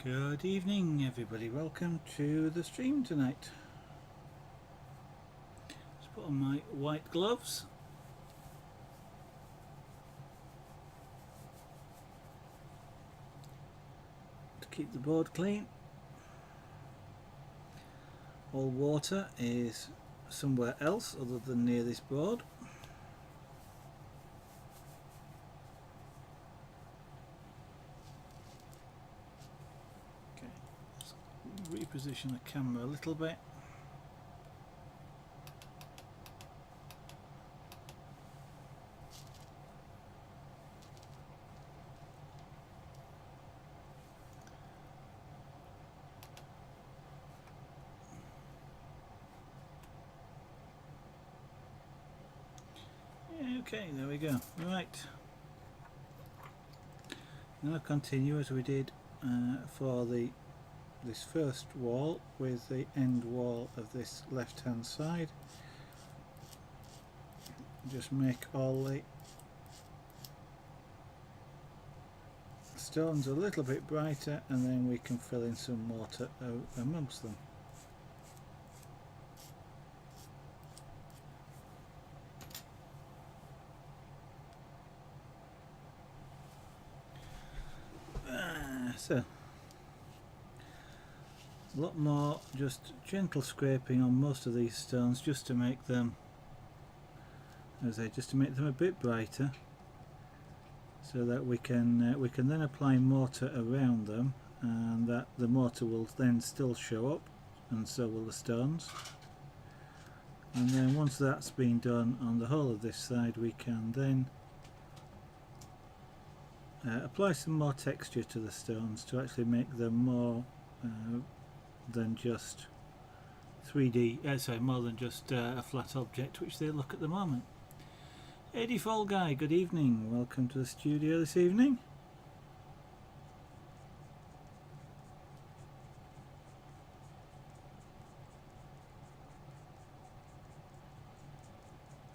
Good evening everybody, welcome to the stream tonight. Just put on my white gloves. To keep the board clean. All water is somewhere else other than near this board. Reposition the camera a little bit. Okay, there we go. Right. Now continue as we did for this first wall with the end wall of this left hand side. Just make all the stones a little bit brighter and then we can fill in some mortar amongst them. So a lot more just gentle scraping on most of these stones just to make them, as I say, just to make them a bit brighter, so that we can then apply mortar around them, and that the mortar will then still show up, and so will the stones. And then once that's been done on the whole of this side, we can then apply some more texture to the stones to actually make them more than just 3D, more than just a flat object which they look at the moment. Eddie Fall Guy, good evening, welcome to the studio this evening.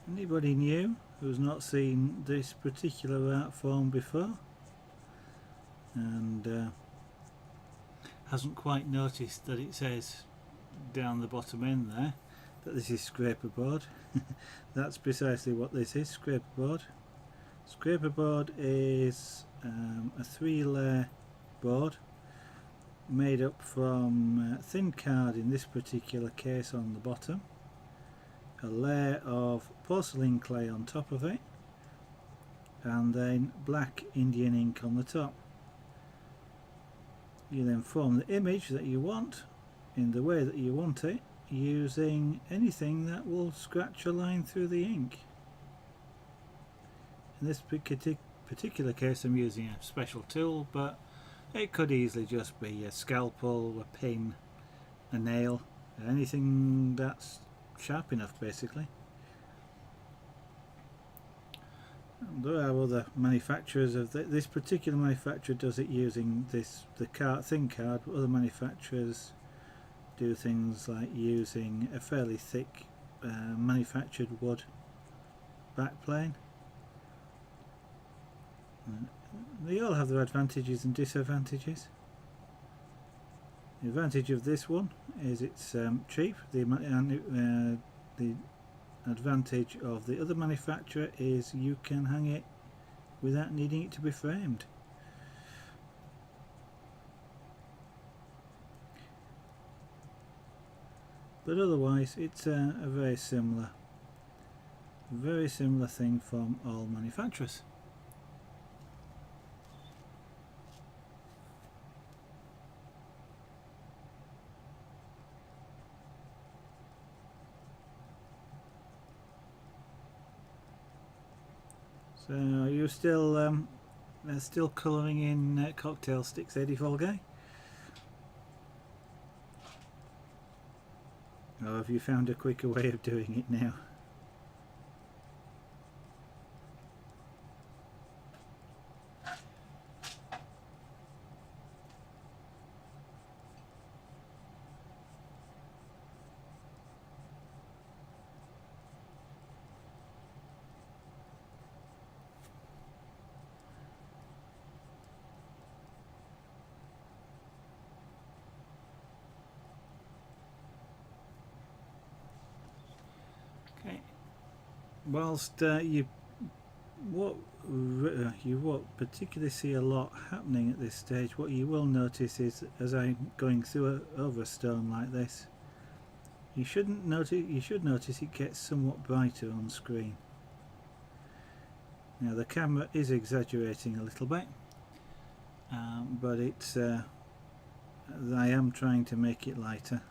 Anybody new who's not seen this particular art form before and hasn't quite noticed that it says down the bottom end there that this is Scraperboard? That's precisely what this is, Scraperboard. Scraperboard is a 3-layer board made up from thin card in this particular case on the bottom, a layer of porcelain clay on top of it, and then black Indian ink on the top. You then form the image that you want in the way that you want it, using anything that will scratch a line through the ink. In this particular case I'm using a special tool, but it could easily just be a scalpel, a pin, a nail, anything that's sharp enough basically. There are other manufacturers of this particular manufacturer does it using the thin card, but other manufacturers do things like using a fairly thick manufactured wood backplane. They all have their advantages and disadvantages. The advantage of this one is it's cheap. The advantage of the other manufacturer is you can hang it without needing it to be framed. But otherwise it's a very similar thing from all manufacturers. So are you still colouring in cocktail sticks, Eddie Fall Guy? Or have you found a quicker way of doing it now? whilst you won't particularly see a lot happening at this stage, what you will notice is as I'm going through over a stone like this, you should notice it gets somewhat brighter on screen. Now the camera is exaggerating a little bit, but it's I am trying to make it lighter.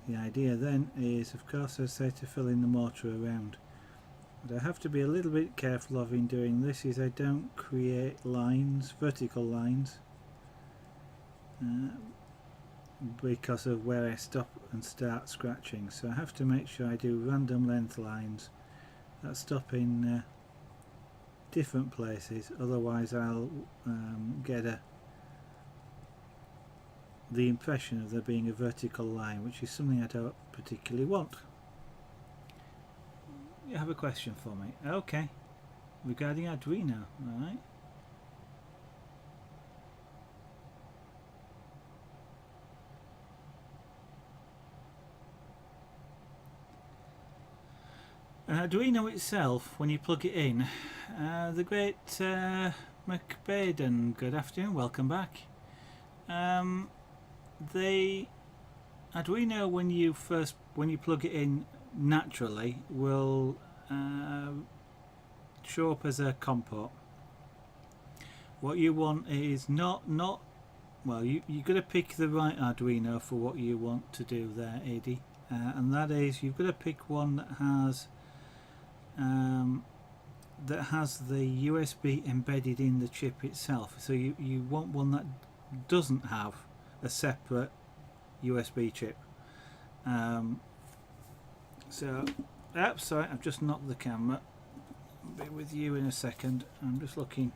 The idea then is, of course, as I say, to fill in the mortar around. What I have to be a little bit careful of in doing this is I don't create lines, vertical lines, because of where I stop and start scratching. So I have to make sure I do random length lines that stop in different places, otherwise I'll get the impression of there being a vertical line, which is something I don't particularly want. You have a question for me? Okay, regarding Arduino, alright. Arduino itself, when you plug it in, the great McBaden, good afternoon, welcome back. The Arduino, when you plug it in naturally, will show up as a COM port. What you want is not well, you've got to pick the right Arduino for what you want to do there, AD, and that is you've got to pick one that has the USB embedded in the chip itself. So you want one that doesn't have a separate USB chip. Sorry, I've just knocked the camera. I'll be with you in a second. I'm just looking.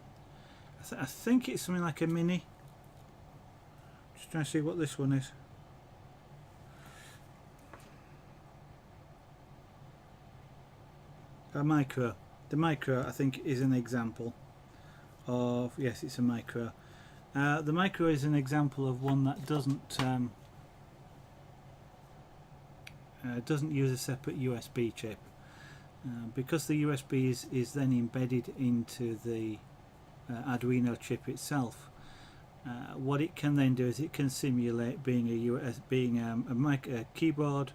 I think it's something like a mini. Just trying to see what this one is. A micro. The micro, I think, is an example of, yes, it's a micro. The micro is an example of one that doesn't use a separate USB chip, because the USB is then embedded into the Arduino chip itself. What it can then do is it can simulate being a keyboard,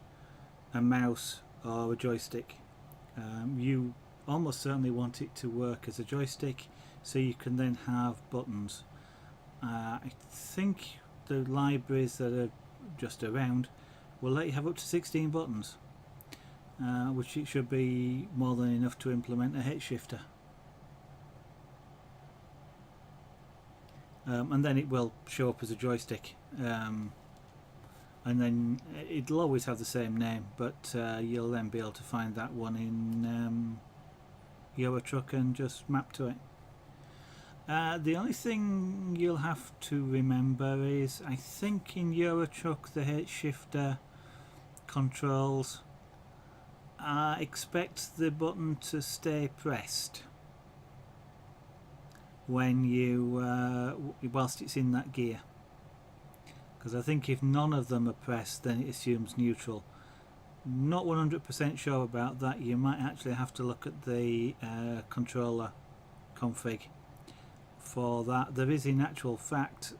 a mouse, or a joystick. You almost certainly want it to work as a joystick, so you can then have buttons. I think the libraries that are just around will let you have up to 16 buttons, which it should be more than enough to implement a head shifter. And then it will show up as a joystick, and then it'll always have the same name, but you'll then be able to find that one in Eurotruck and just map to it. The only thing you'll have to remember is, I think in Eurotruck the H shifter controls expect the button to stay pressed when you whilst it's in that gear, because I think if none of them are pressed then it assumes neutral. Not 100% sure about that. You might actually have to look at the controller config for that. There is, in actual fact,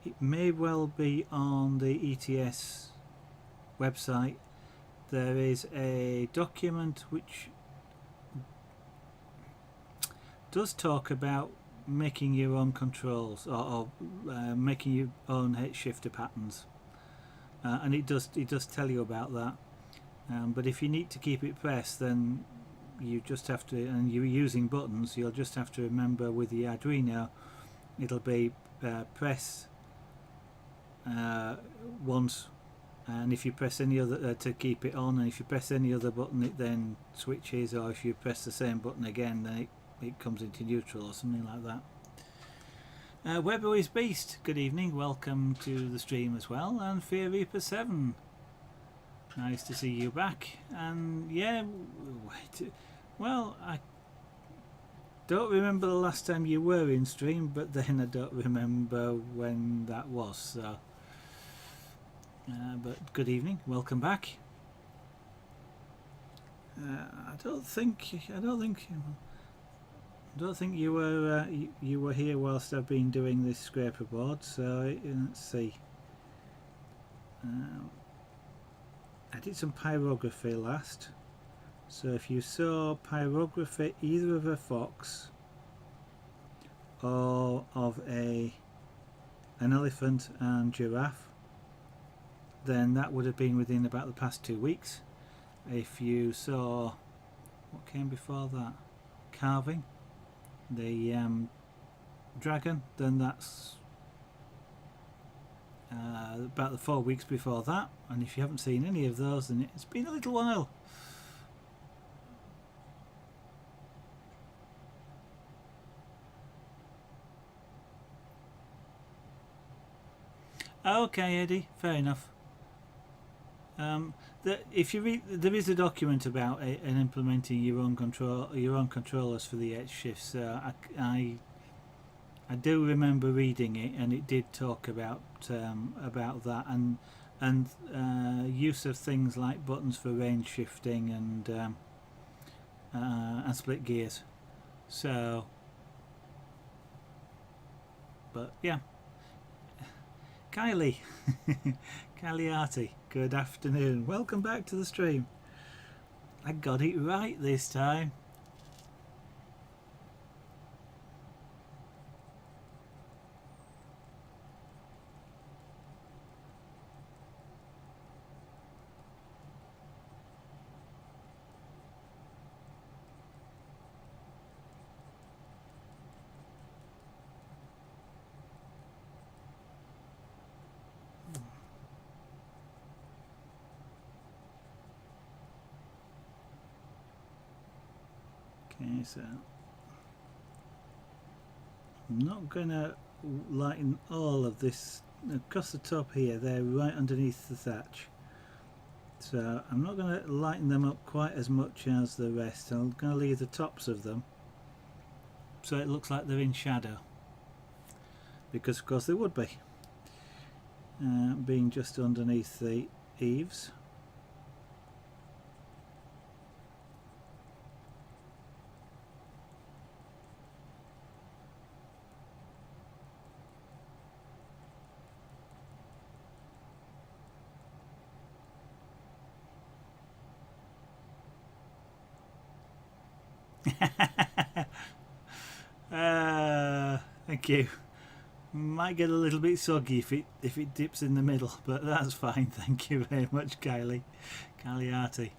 it may well be on the ETS website. There is a document which does talk about making your own controls, or making your own head shifter patterns, and it does tell you about that. But if you need to keep it pressed, then you just have to, and you're using buttons, you'll just have to remember with the Arduino it'll be press once, and if you press any other to keep it on, and if you press any other button it then switches, or if you press the same button again then it comes into neutral or something like that. Webber is Beast, good evening, welcome to the stream as well, and Fear Reaper 7, nice to see you back. And yeah, well, I don't remember the last time you were in stream, but then I don't remember when that was, so But good evening, welcome back. I don't think you were here whilst I've been doing this scraper board. So let's see. I did some pyrography last. So if you saw pyrography either of a fox or of an elephant and giraffe, then that would have been within about the past 2 weeks. If you saw what came before that, carving the dragon, then that's about the 4 weeks before that. And if you haven't seen any of those, then it's been a little while. Okay, Eddie, fair enough. If you read, there is a document about it and implementing your own controllers for the H shifts. I do remember reading it, and it did talk about that and use of things like buttons for range shifting and split gears. So, but yeah. Kylie, Caliati, good afternoon. Welcome back to the stream. I got it right this time. Okay, so I'm not going to lighten all of this across the top here. They're right underneath the thatch. So I'm not going to lighten them up quite as much as the rest. I'm going to leave the tops of them so it looks like they're in shadow. Because of course they would be. Being just underneath the eaves. Thank you. Might get a little bit soggy if it dips in the middle, but that's fine. Thank you very much, Caliati.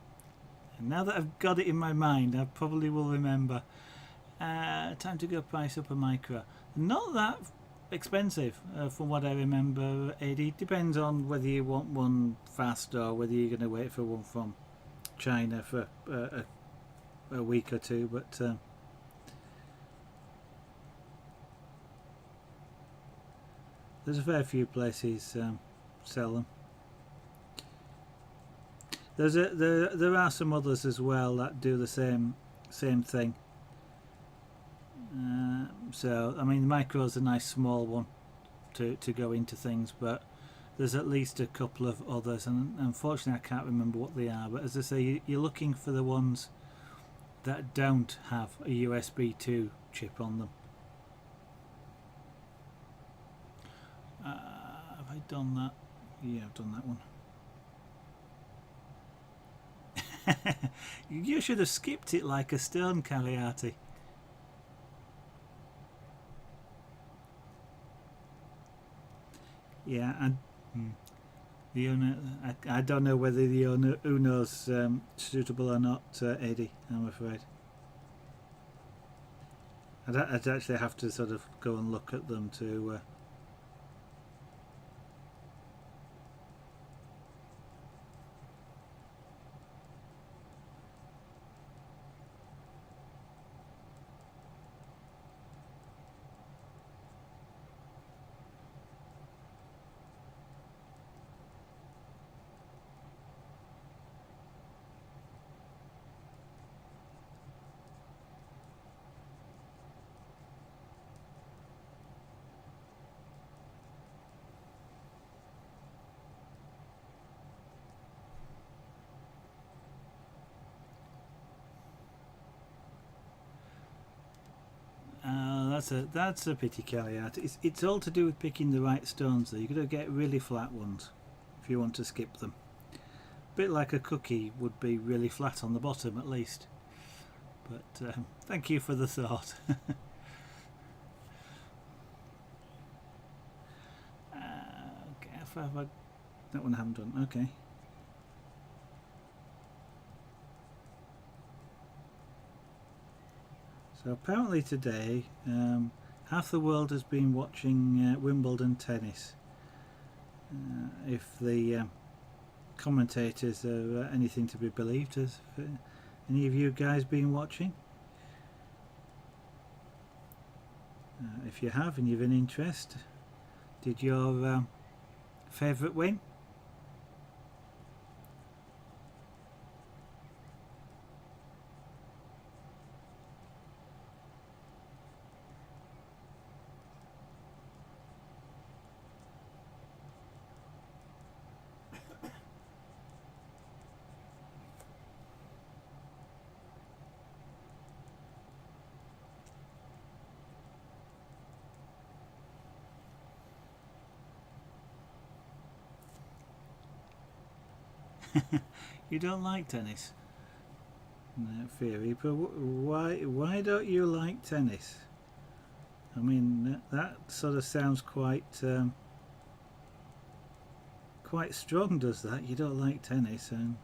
And now that I've got it in my mind, I probably will remember. Time to go price up a micro. Not that expensive, from what I remember. It depends on whether you want one fast or whether you're going to wait for one from China for a week or two, but there's a fair few places sell them. There are some others as well that do the same thing. So I mean, the micro is a nice small one to go into things, but there's at least a couple of others, and unfortunately I can't remember what they are. But as I say, you're looking for the ones that don't have a USB 2 chip on them. Have I done that? Yeah, I've done that one. You should have skipped it like a stone, Caliati. Yeah, and the Uno, I don't know whether the Uno's suitable or not, Eddie, I'm afraid. I'd actually have to sort of go and look at them to... that's a pity, Caliat. It's all to do with picking the right stones though. You've got to get really flat ones if you want to skip them. A bit like a cookie would be really flat on the bottom at least. But thank you for the thought. Okay, how far have I... That one I haven't done. Okay. So apparently today, half the world has been watching Wimbledon tennis. If the commentators are anything to be believed, has any of you guys been watching? If you have and you've an interest, did your favourite win? You don't like tennis? No, Theory, but why don't you like tennis? I mean, that sort of sounds quite quite strong, does that? You don't like tennis, and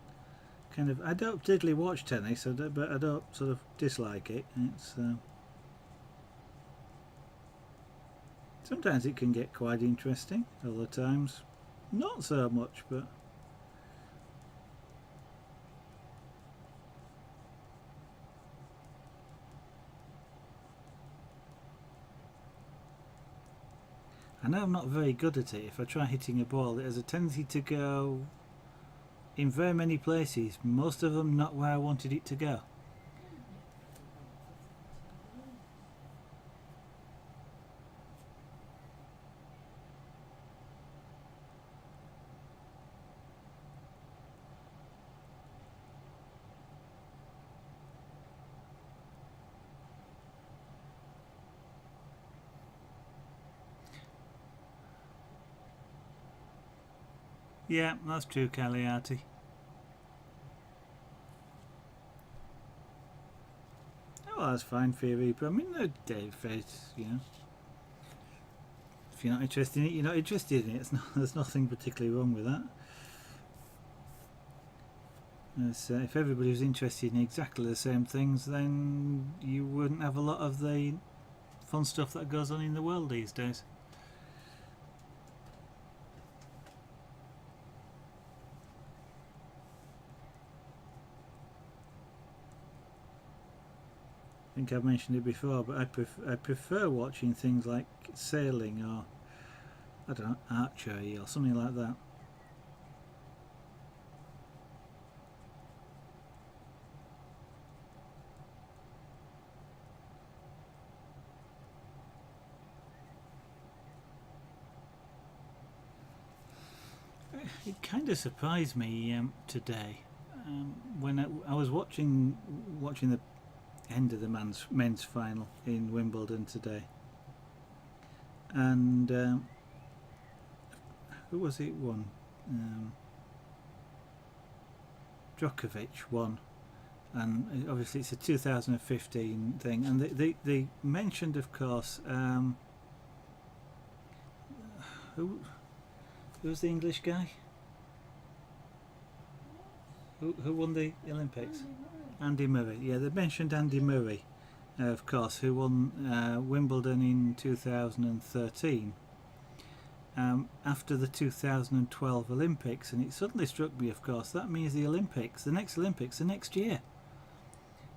kind of... I don't particularly watch tennis, but I don't sort of dislike it. It's sometimes it can get quite interesting, other times not so much, but... I know I'm not very good at it. If I try hitting a ball, it has a tendency to go in very many places, most of them not where I wanted it to go. Yeah, that's true, Cagliati. Oh, that's fine, Theory, but I mean, no, Dave, you know, if you're not interested in it, you're not interested in it. There's nothing particularly wrong with that. If everybody was interested in exactly the same things, then you wouldn't have a lot of the fun stuff that goes on in the world these days. I think I've mentioned it before, but I prefer watching things like sailing or, I don't know, archery or something like that. It kind of surprised me today when I was watching the end of the men's final in Wimbledon today, and who was it won? Djokovic won, and obviously it's a 2015 thing, and they mentioned, of course, who was the English guy who won the Olympics? Andy Murray. Yeah, they mentioned Andy Murray, of course, who won Wimbledon in 2013 after the 2012 Olympics, and it suddenly struck me, of course, that means the next Olympics are next year.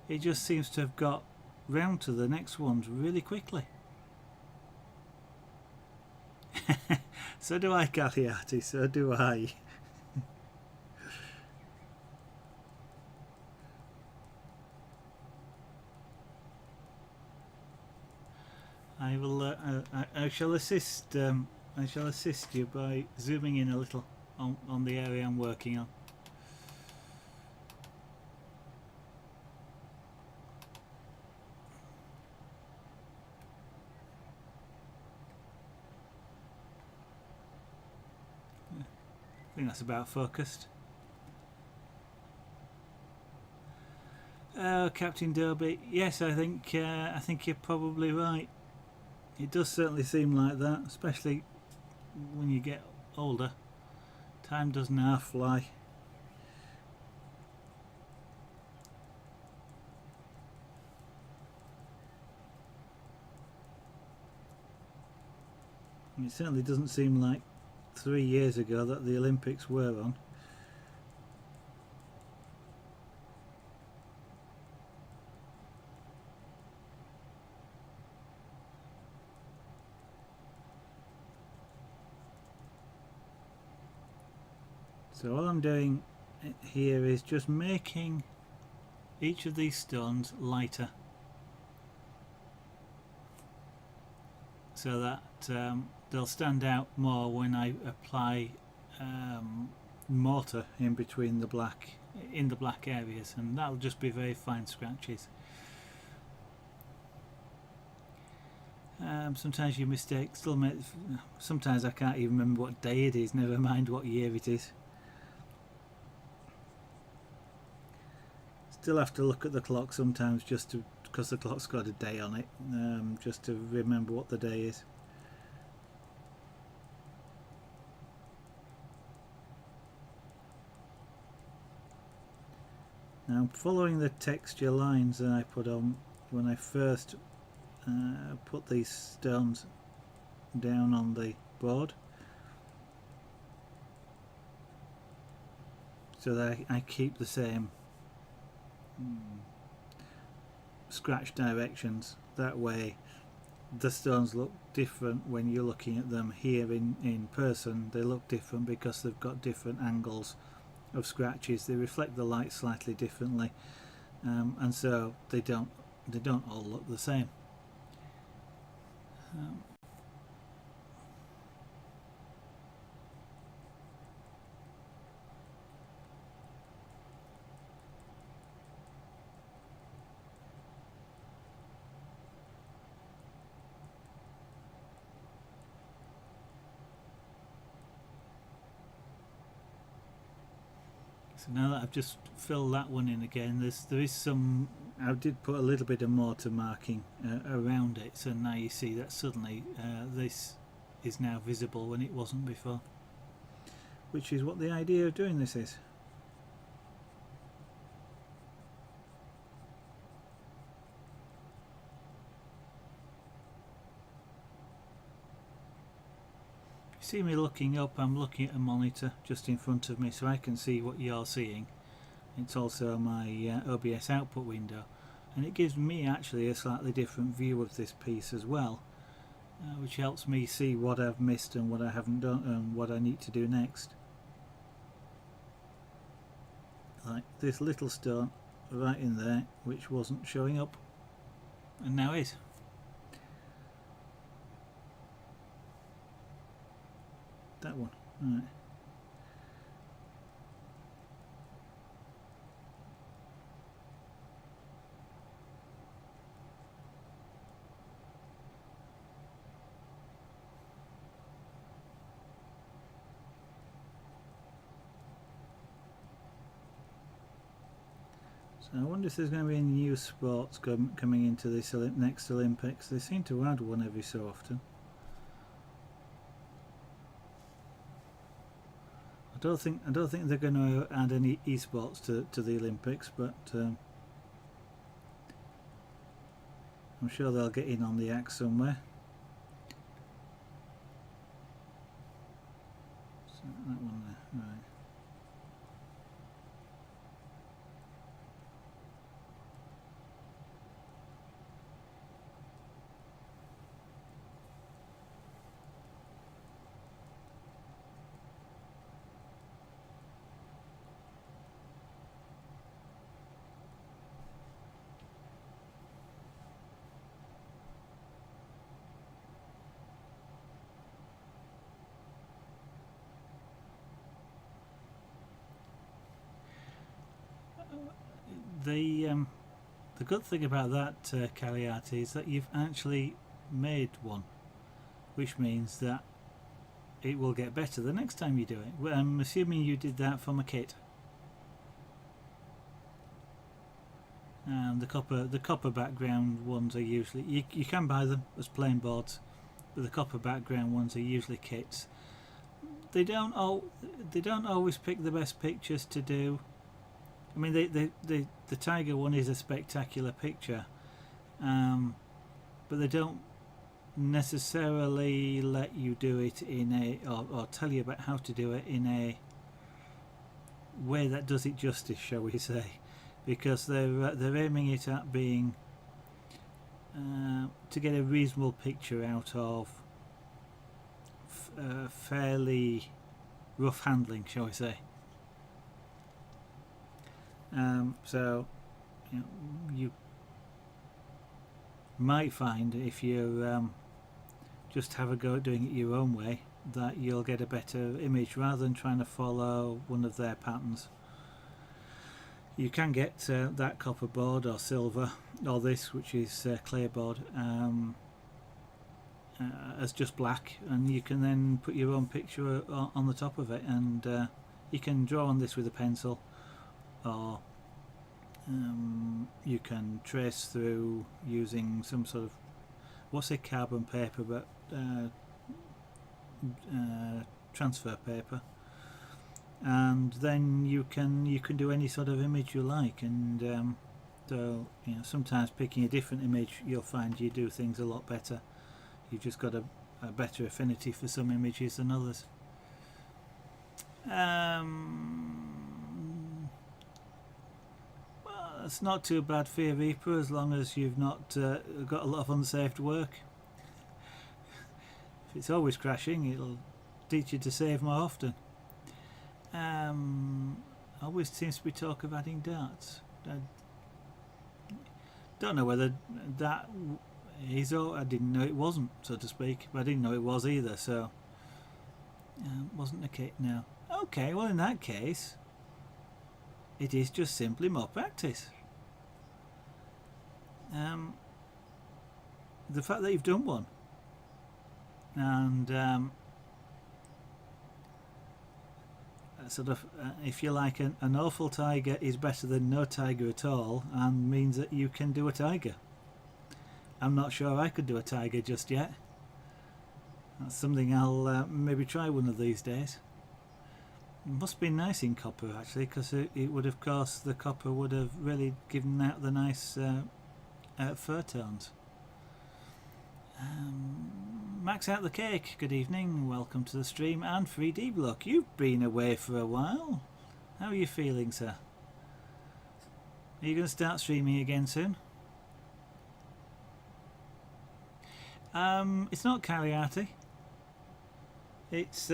It just seems to have got round to the next ones really quickly. So do I, Cagliati, so do I. I will. I shall assist. I shall assist you by zooming in a little on the area I'm working on. think that's about focused. Captain Derby, yes, I think you're probably right. It does certainly seem like that, especially when you get older. Time doesn't half fly. It certainly doesn't seem like 3 years ago that the Olympics were on. So all I'm doing here is just making each of these stones lighter, so that they'll stand out more when I apply mortar in between the black, in the black areas, and that'll just be very fine scratches. Sometimes you mistake, sometimes I can't even remember what day it is, never mind what year it is. Still have to look at the clock sometimes, just to, because the clock's got a day on it, just to remember what the day is. Now I'm following the texture lines that I put on when I first put these stones down on the board, so that I keep the same scratch directions. That way the stones look different when you're looking at them here in person. They look different because they've got different angles of scratches. They reflect the light slightly differently, and so they don't all look the same. So now that I've just filled that one in again, there is some, I did put a little bit of mortar marking around it, so now you see that suddenly this is now visible when it wasn't before, which is what the idea of doing this is. See me looking up, I'm looking at a monitor just in front of me, so I can see what you're seeing. It's also my OBS output window, and it gives me actually a slightly different view of this piece as well, which helps me see what I've missed and what I haven't done and what I need to do next. Like this little stone right in there which wasn't showing up, and now is. That one, right. So I wonder if there's going to be any new sports coming into this next Olympics. They seem to add one every so often. I don't think they're going to add any esports to the Olympics, but I'm sure they'll get in on the act somewhere. So that one there, right. The good thing about that, Caliate, is that you've actually made one, which means that it will get better the next time you do it. Well, I'm assuming you did that from a kit. And the copper background ones are usually, you can buy them as plain boards, but the copper background ones are usually kits. They don't always pick the best pictures to do. I mean, the tiger one is a spectacular picture, but they don't necessarily let you do it in a, or tell you about how to do it in a way that does it justice, shall we say, because they're aiming it at being to get a reasonable picture out of fairly rough handling, shall we say. So you might find if you just have a go at doing it your own way that you'll get a better image rather than trying to follow one of their patterns. You can get that copper board or silver, or this, which is clay board, as just black, and you can then put your own picture on the top of it, and you can draw on this with a pencil, or you can trace through using some sort of, what's it, carbon paper, but transfer paper, and then you can do any sort of image you like. And so sometimes picking a different image, you'll find you do things a lot better. You've just got a better affinity for some images than others. Well, it's not too bad for your Reaper as long as you've not got a lot of unsaved work. If it's always crashing, it'll teach you to save more often. Always seems to be talk of adding darts. I don't know whether that is, or I didn't know it wasn't, so to speak, but I didn't know it was either, so wasn't a kit now. Okay, well in that case it is just simply more practice. The fact that you've done one, and sort of, if you like, an awful tiger is better than no tiger at all, and means that you can do a tiger. I'm not sure I could do a tiger just yet. That's something I'll maybe try one of these days. It must be nice in copper actually, because it would, of course, the copper would have really given out the nice fur tones. Max out the cake, good evening, welcome to the stream, and 3D Block, you've been away for a while. How are you feeling, sir? Are you going to start streaming again soon? It's not Cariati. It's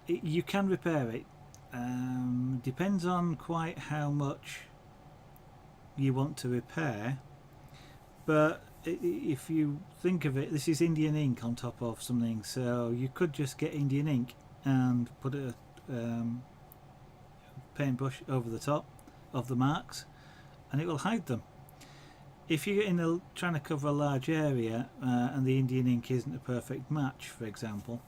you can repair it. Depends on quite how much you want to repair, but if you think of it, this is Indian ink on top of something, so you could just get Indian ink and put a paintbrush over the top of the marks and it will hide them. If you're trying to cover a large area and the Indian ink isn't a perfect match, for example,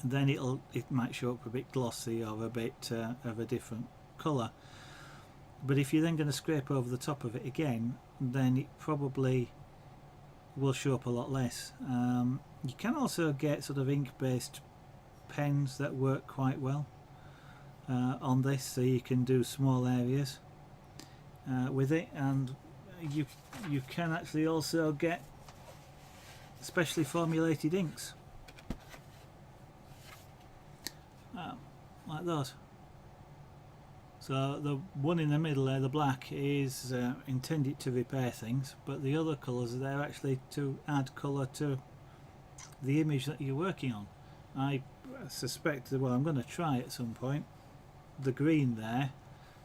then it might show up a bit glossy or a bit of a different colour. But if you're then going to scrape over the top of it again, then it probably will show up a lot less. You can also get sort of ink-based pens that work quite well on this, so you can do small areas with it, and you can actually also get specially formulated inks like those. So the one in the middle there, the black, is intended to repair things, but the other colours are there actually to add colour to the image that you're working on. I suspect that, well, I'm going to try at some point the green there,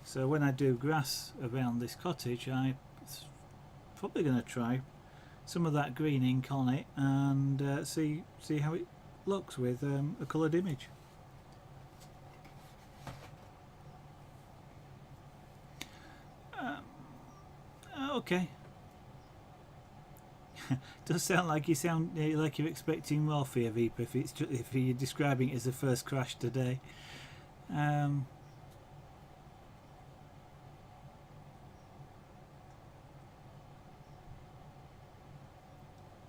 so when I do grass around this cottage, I'm probably going to try some of that green ink on it and see how it looks with a coloured image. Okay. Does sound like like you're expecting more Fear Reaper if you're describing it as the first crash today.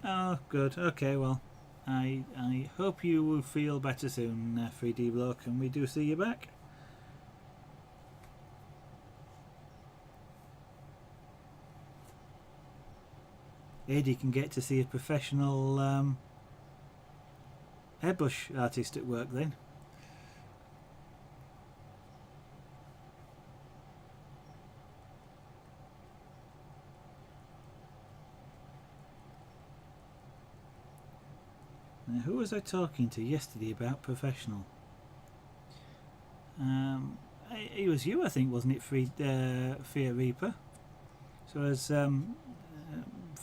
Oh, good. Okay, well, I hope you will feel better soon, 3D Bloke, and we do see you back. Eddie can get to see a professional airbrush artist at work then. Now, who was I talking to yesterday about professional? It was you, I think, wasn't it, Fear Reaper? So as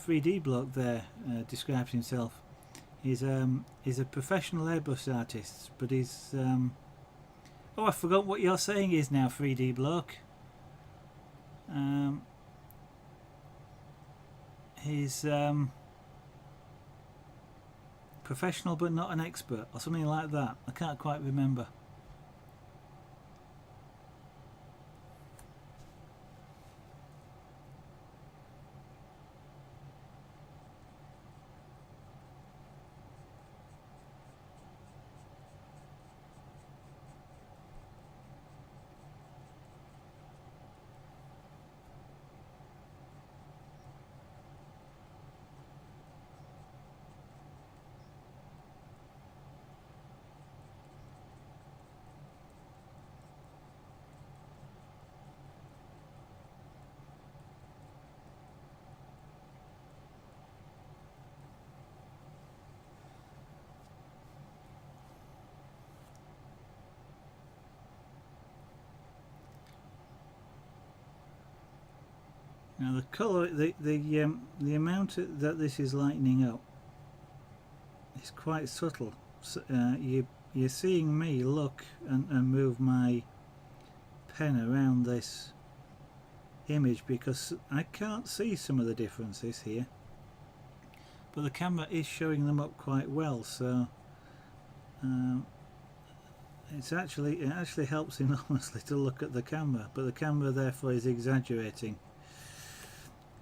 3D Bloke there describes himself, he's a professional airbrush artist, but he's oh, I forgot what you're saying is now, 3D Bloke. He's professional but not an expert, or something like that. I can't quite remember. Now the colour, the amount that this is lightening up is quite subtle. So, you're seeing me look and move my pen around this image because I can't see some of the differences here, but the camera is showing them up quite well. So it actually helps enormously to look at the camera, but the camera therefore is exaggerating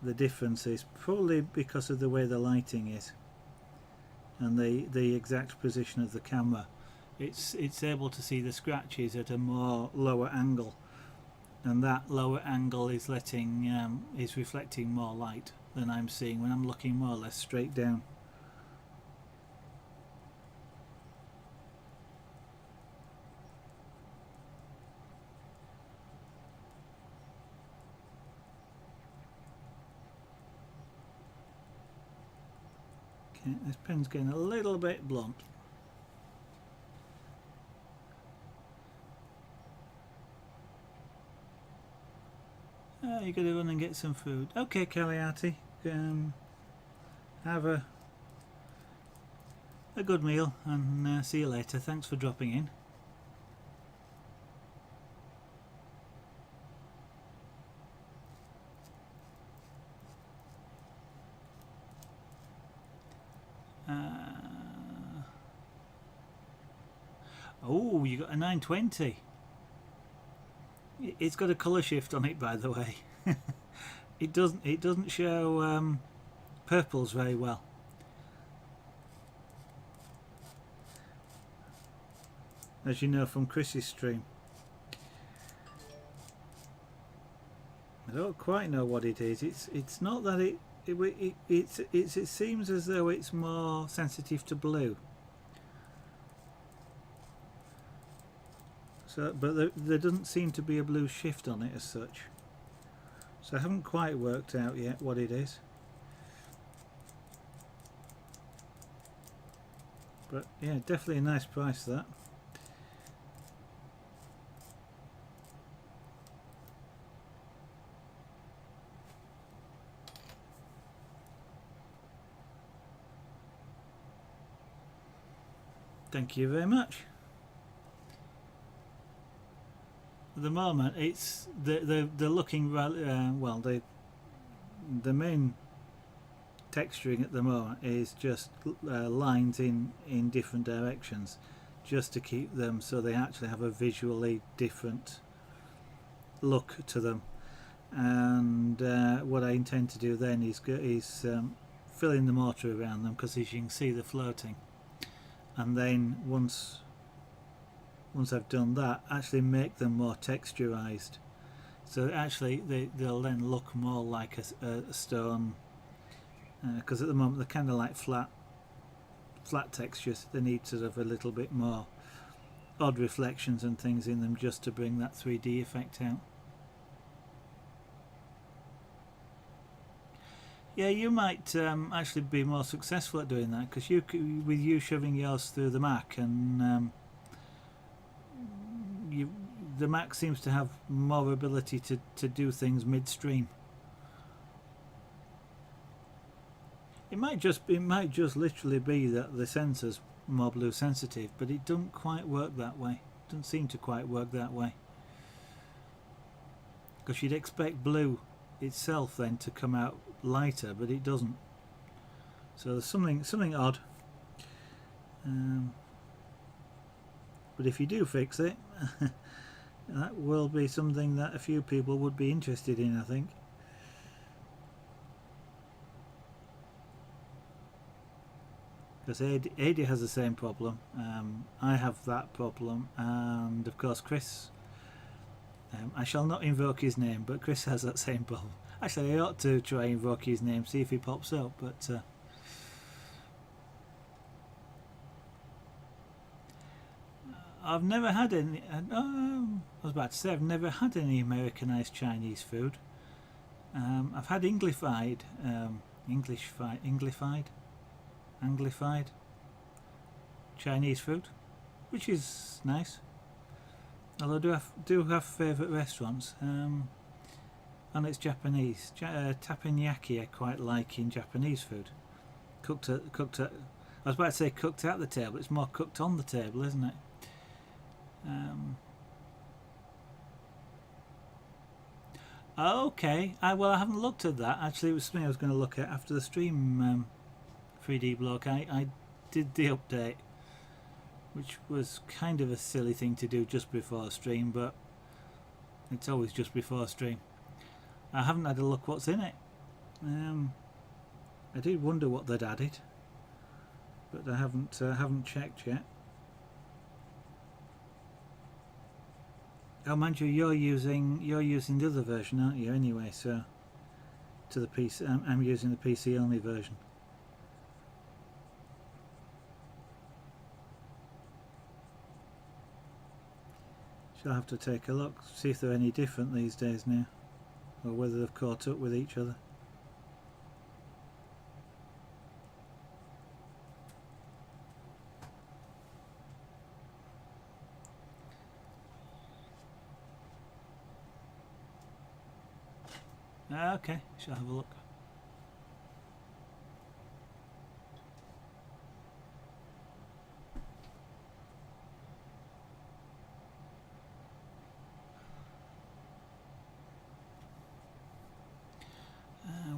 the differences, probably because of the way the lighting is and the exact position of the camera. It's able to see the scratches at a more lower angle, and that lower angle is reflecting more light than I'm seeing when I'm looking more or less straight down. Okay, this pen's getting a little bit blunt. You got to run and get some food. Okay, Caliati, have a good meal and see you later. Thanks for dropping in. Oh, you got a 920. It's got a colour shift on it, by the way. It doesn't show purples very well. As you know from Chris's stream. I don't quite know what it is. It's not that it seems as though it's more sensitive to blue. So, but there doesn't seem to be a blue shift on it as such. So I haven't quite worked out yet what it is. But yeah, definitely a nice price, that. Thank you very much. At the moment, it's they're looking well. The main texturing at the moment is just lines in different directions, just to keep them so they actually have a visually different look to them. And what I intend to do then is fill in the mortar around them, because as you can see they're floating, and then once I've done that, actually make them more texturized, so actually they'll then look more like a stone, because at the moment they're kind of like flat textures. They need sort of a little bit more odd reflections and things in them just to bring that 3D effect out. Yeah, you might actually be more successful at doing that, because with you shoving yours through the Mac, and the Mac seems to have more ability to do things midstream. It might just literally be that the sensor's more blue sensitive, but it doesn't quite work that way. It doesn't seem to quite work that way, because you'd expect blue itself then to come out lighter, but it doesn't. So there's something odd. But if you do fix it, that will be something that a few people would be interested in, I think. Because Adi has the same problem. I have that problem, and of course Chris. I shall not invoke his name, but Chris has that same problem. Actually, I ought to try and invoke his name, see if he pops up, but I've never had any. I was about to say I've never had any Americanized Chinese food. I've had Anglified Chinese food, which is nice. Although I do have favourite restaurants, and it's Japanese. Teppanyaki I quite like in Japanese food. Cooked at. I was about to say cooked at the table. It's more cooked on the table, isn't it? Okay. Well, I haven't looked at that. Actually, it was something I was going to look at after the stream. 3D block. I did the update, which was kind of a silly thing to do just before a stream, but it's always just before a stream. I haven't had a look what's in it. I did wonder what they'd added, but I haven't checked yet. Oh, mind you, you're using the other version, aren't you? Anyway, so to the PC, I'm using the PC only version. Shall have to take a look, see if they're any different these days now, or whether they've caught up with each other. Okay, shall have a look.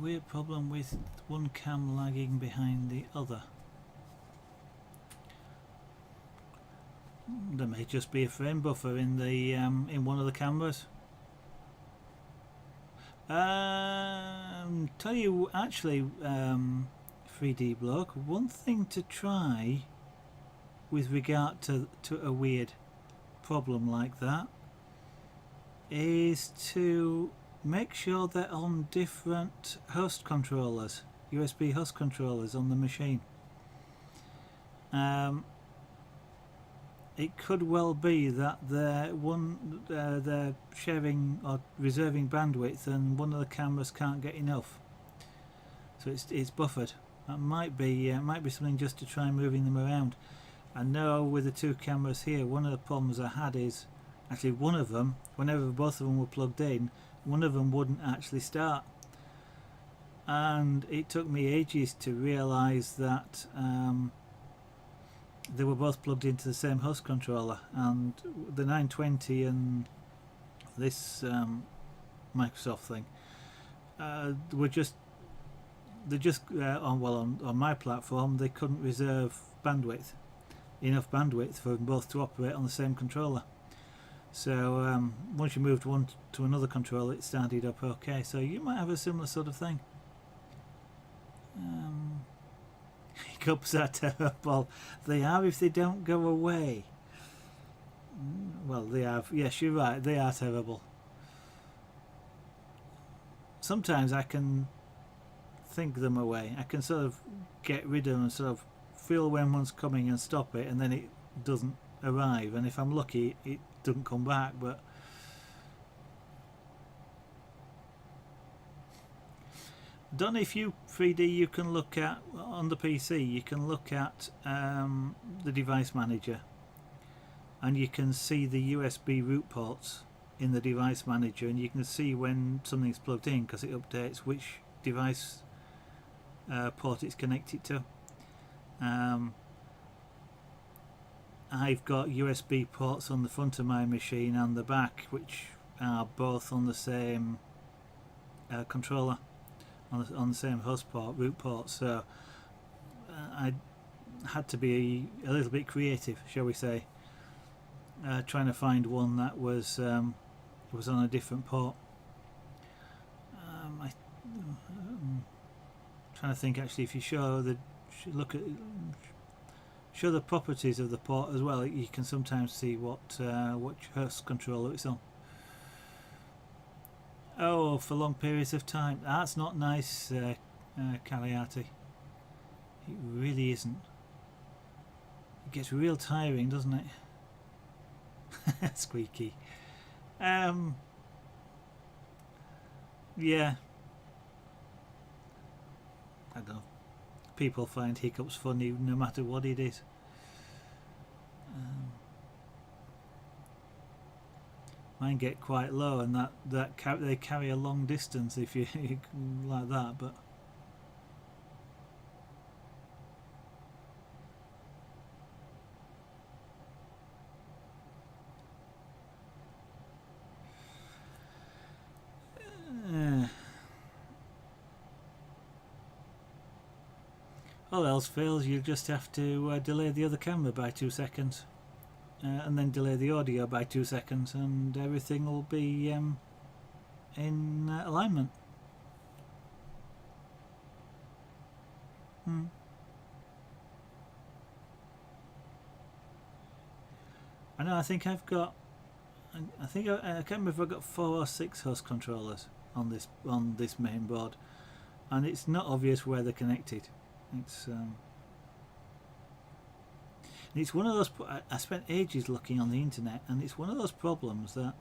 Weird problem with one cam lagging behind the other. There may just be a frame buffer in the in one of the cameras. Tell you actually, 3D block, one thing to try with regard to a weird problem like that is to make sure they're on different host controllers, USB host controllers on the machine. It could well be that they're sharing or reserving bandwidth, and one of the cameras can't get enough, so it's buffered. That might be something just to try moving them around. I know with the two cameras here, one of the problems I had is actually one of them, whenever both of them were plugged in, one of them wouldn't actually start, and it took me ages to realise that they were both plugged into the same host controller, and the 920 and this Microsoft thing were just they just on my platform they couldn't reserve enough bandwidth for them both to operate on the same controller. So once you moved one to another controller, it started up okay. So you might have a similar sort of thing. Hiccups are terrible. They are if they don't go away. Well, they are. Yes, you're right. They are terrible. Sometimes I can think them away. I can sort of get rid of them and sort of feel when one's coming and stop it, and then it doesn't arrive. And if I'm lucky, it doesn't come back. But don't know if you 3D you can look at on the PC. You can look at the device manager, and you can see the USB root ports in the device manager, and you can see when something's plugged in because it updates which device port it's connected to. I've got USB ports on the front of my machine and the back, which are both on the same controller, on the same host port, root port. So I had to be a little bit creative, shall we say, trying to find one that was on a different port. I'm trying to think actually, if you show the properties of the port as well, you can sometimes see what host controller it's on. Oh, for long periods of time. That's not nice, Caliati. It really isn't. It gets real tiring, doesn't it? Squeaky. Yeah. I don't know. People find hiccups funny no matter what it is. Mine get quite low, and they carry a long distance if you like that. But all else fails, you just have to delay the other camera by 2 seconds, and then delay the audio by 2 seconds, and everything will be in alignment. I know. I think I've got. I can't remember if I've got 4 or 6 host controllers on this main board, and it's not obvious where they're connected. It's one of those. I spent ages looking on the internet, and it's one of those problems that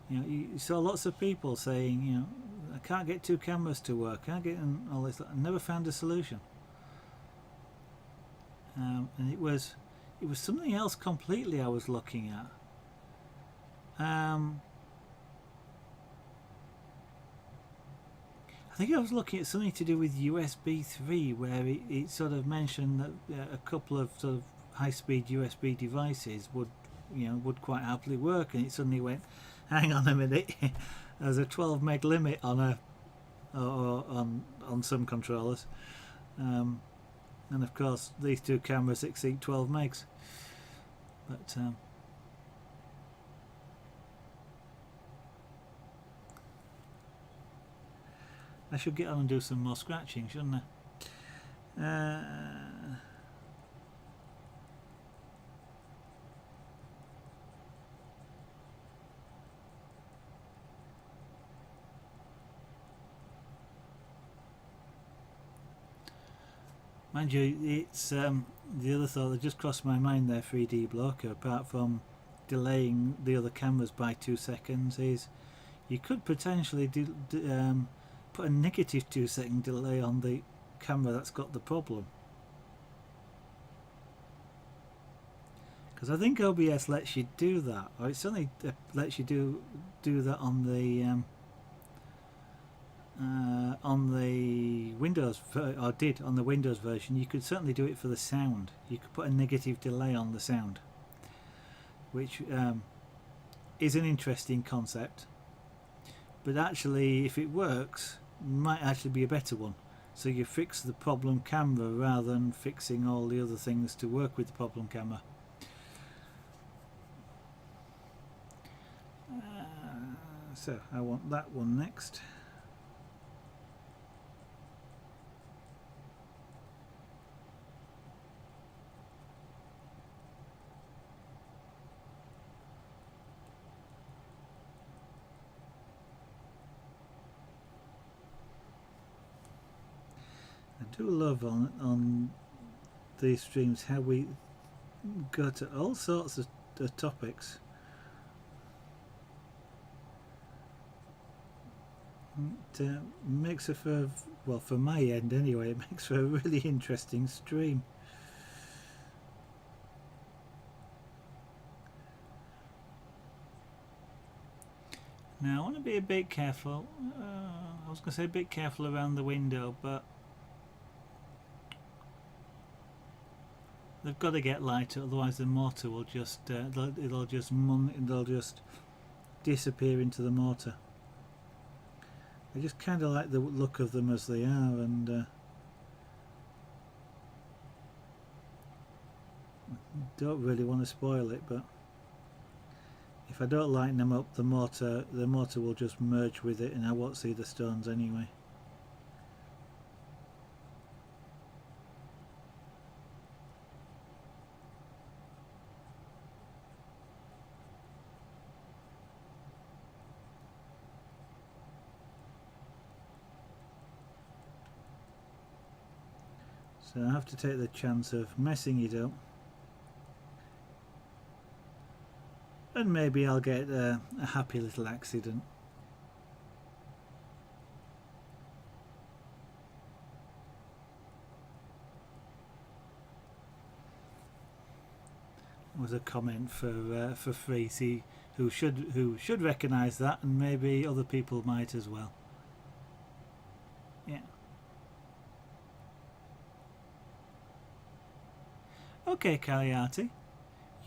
you saw lots of people saying, I can't get 2 cameras to work, can't get all this. I never found a solution, and it was something else completely I was looking at. I think I was looking at something to do with USB 3, where it sort of mentioned that a couple of sort of high-speed USB devices would quite happily work, and it suddenly went, hang on a minute, there's a 12 meg limit on some controllers, and of course these 2 cameras exceed 12 megs, but I should get on and do some more scratching, shouldn't I? Mind you, it's the other thought that just crossed my mind there, 3D Blocker, apart from delaying the other cameras by 2 seconds, is you could potentially put a negative 2 second delay on the camera that's got the problem, because I think OBS lets you do that, or it certainly lets you do that on the Windows, or did on the Windows version. You could certainly do it for the sound. You could put a negative delay on the sound, which is an interesting concept. But actually, if it works, might actually be a better one. So you fix the problem camera rather than fixing all the other things to work with the problem camera. So I want that one next. I do love on these streams how we go to all sorts of topics. It makes it for, well, for my end anyway, it makes for a really interesting stream. Now I want to be a bit careful. I was going to say a bit careful around the window, but they've got to get lighter, otherwise the mortar will just it'll just disappear into the mortar. I just kind of like the look of them as they are, and don't really want to spoil it, but if I don't lighten them up, the mortar will just merge with it and I won't see the stones anyway. So I have to take the chance of messing it up, and maybe I'll get a happy little accident. Was a comment for Freezy, who should recognise that, and maybe other people might as well. Yeah. Okay, Cagliati,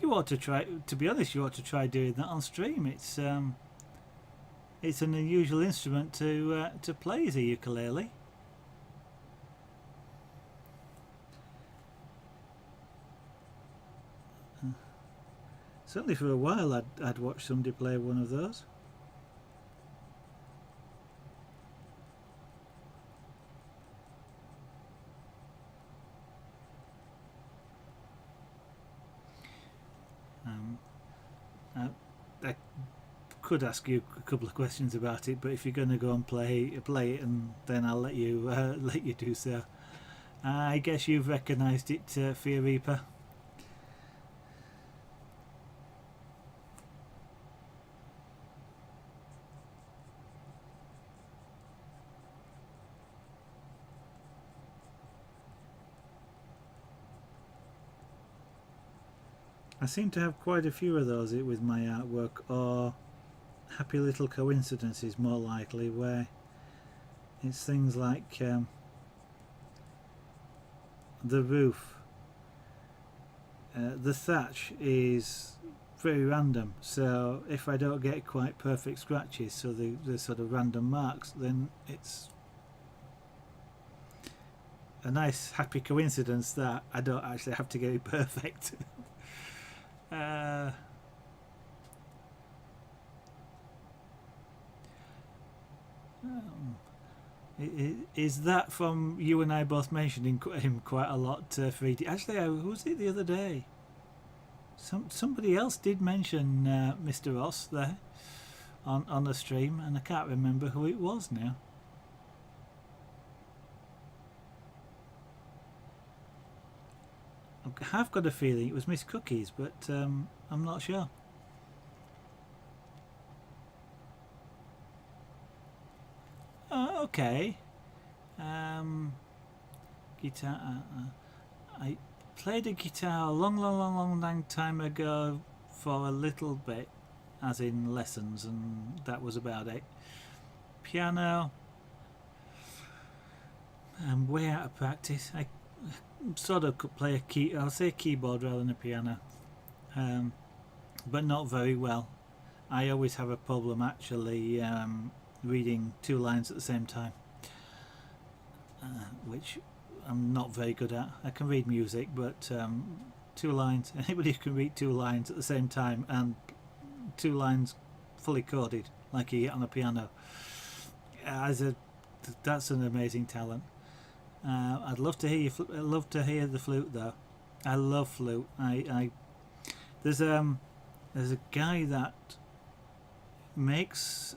you ought to try. To be honest, you ought to try doing that on stream. It's an unusual instrument to play as a ukulele. Certainly for a while I'd watch somebody play one of those. I could ask you a couple of questions about it, but if you're going to go and play it, and then I'll let you do so. I guess you've recognised it, Fear Reaper. I seem to have quite a few of those with my artwork, or happy little coincidences more likely, where it's things like the roof. The thatch is very random, so if I don't get quite perfect scratches, so the sort of random marks, then it's a nice happy coincidence that I don't actually have to get it perfect. Is that from you and I both mentioning him quite a lot, 3D? Actually, who was it the other day? Somebody else did mention Mr. Ross there on the stream, and I can't remember who it was now. I have got a feeling it was Miss Cookies, but I'm not sure. Okay. Guitar. I played a guitar a long time ago for a little bit, as in lessons, and that was about it. Piano. I'm way out of practice. I sort of could play I'll say keyboard rather than a piano, but not very well. I always have a problem actually reading two lines at the same time. which I'm not very good at. I can read music, but 2 lines, anybody who can read 2 lines at the same time and 2 lines fully chorded like you get on a piano, that's an amazing talent. I'd love to hear the flute though. I love flute. There's a guy that makes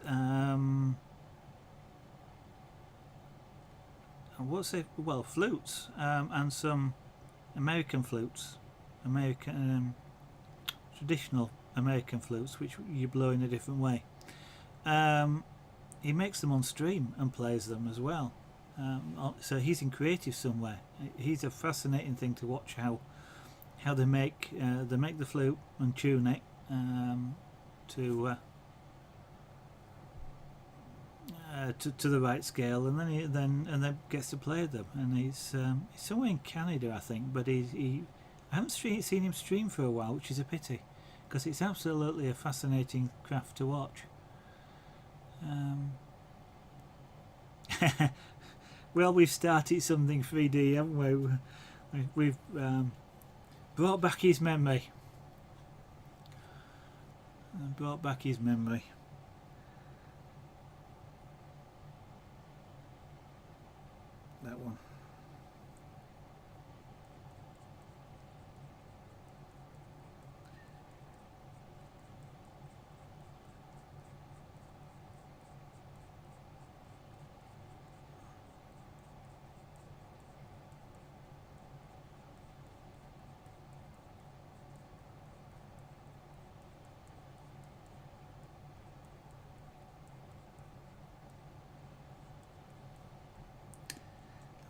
flutes, and some American flutes, traditional American flutes, which you blow in a different way. He makes them on stream and plays them as well. So he's in creative somewhere. He's a fascinating thing to watch how they make the flute and tune it to the right scale, and then gets to play them. And he's somewhere in Canada, I think, but I haven't seen him stream for a while, which is a pity, because it's absolutely a fascinating craft to watch. Well, we've started something 3D, haven't we? We've brought back his memory. That one.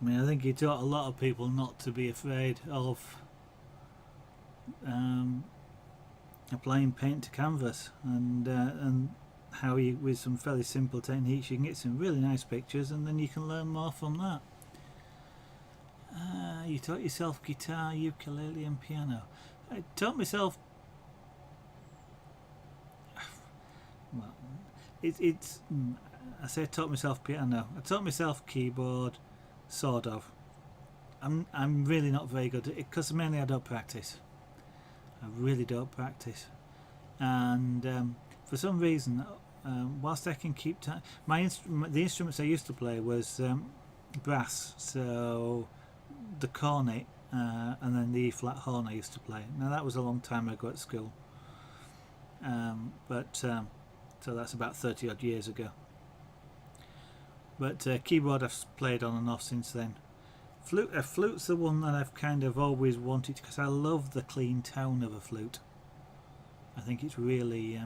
I mean, I think he taught a lot of people not to be afraid of applying paint to canvas, and how you, with some fairly simple techniques, you can get some really nice pictures, and then you can learn more from that. You taught yourself guitar, ukulele, and piano. I taught myself. Well, it's. I say I taught myself piano. I taught myself keyboard. Sort of. I'm really not very good at it, because mainly I don't practice. I really don't practice, and for some reason, whilst I can keep time, the instruments I used to play was brass, so the cornet, and then the E flat horn I used to play. Now that was a long time ago at school, so that's about 30 odd years ago. But keyboard I've played on and off since then. Flute's the one that I've kind of always wanted, because I love the clean tone of a flute. I think it's really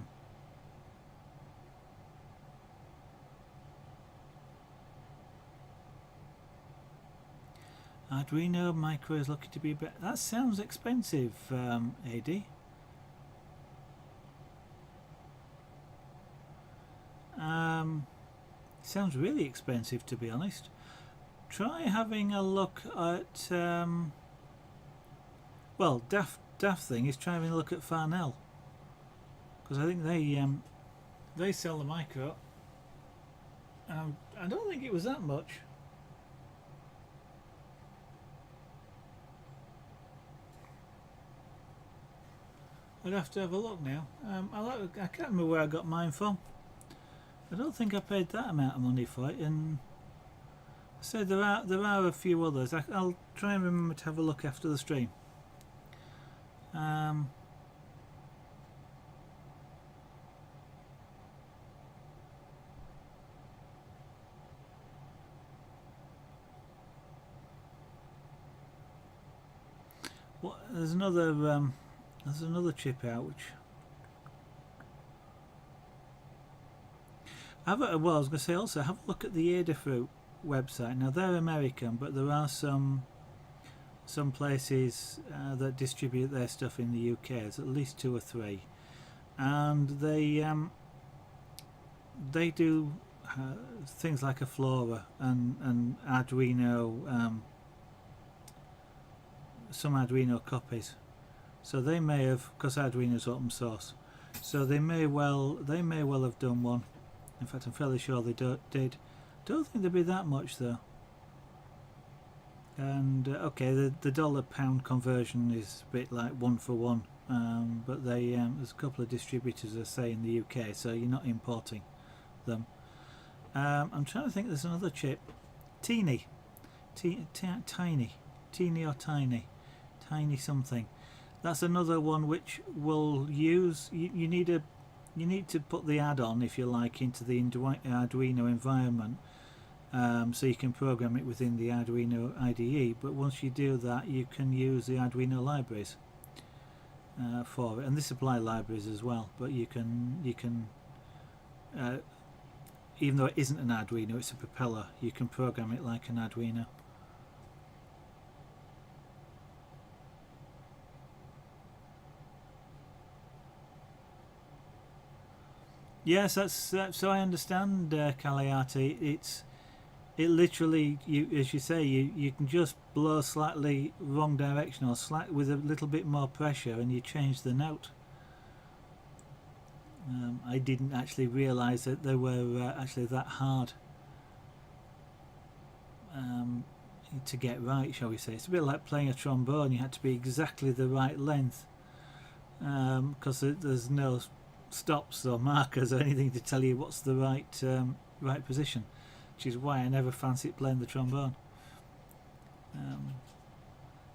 Arduino Micro is looking to be better. That sounds expensive, AD. Sounds really expensive, to be honest. Try having a look at Daft thing is try having a look at Farnell, because I think they sell the micro. I don't think it was that much. I'd have to have a look now. I can't remember where I got mine from. I don't think I paid that amount of money for it, and so there are a few others. I'll try and remember to have a look after the stream. There's another chip out which I was going to say also have a look at the Adafruit website. Now they're American, but there are some places that distribute their stuff in the UK. There's at least 2 or 3, and they do things like a Flora and Arduino, some Arduino copies. So they may have, because Arduino's open source, so they may well have done one. In fact, I'm fairly sure they did. Don't think there'd be that much though. And okay, the dollar-pound conversion is a bit like 1 for 1, but there's a couple of distributors, I say, in the UK, so you're not importing them. I'm trying to think. There's another chip, Teeny, Tiny, Teeny or Tiny, Tiny something. That's another one which will use. You need to put the add-on, if you like, into the Arduino environment. So you can program it within the Arduino IDE, but once you do that, you can use the Arduino libraries for it, and they supply libraries as well. But you can even though it isn't an Arduino, it's a propeller, you can program it like an Arduino. Yes, that's so I understand, Cagliati. It literally, as you say, you can just blow slightly wrong direction or with a little bit more pressure, and you change the note. I didn't actually realise that they were actually that hard to get right, shall we say. It's a bit like playing a trombone. You had to be exactly the right length, because there's no stops or markers or anything to tell you what's the right position. Which is why I never fancied playing the trombone.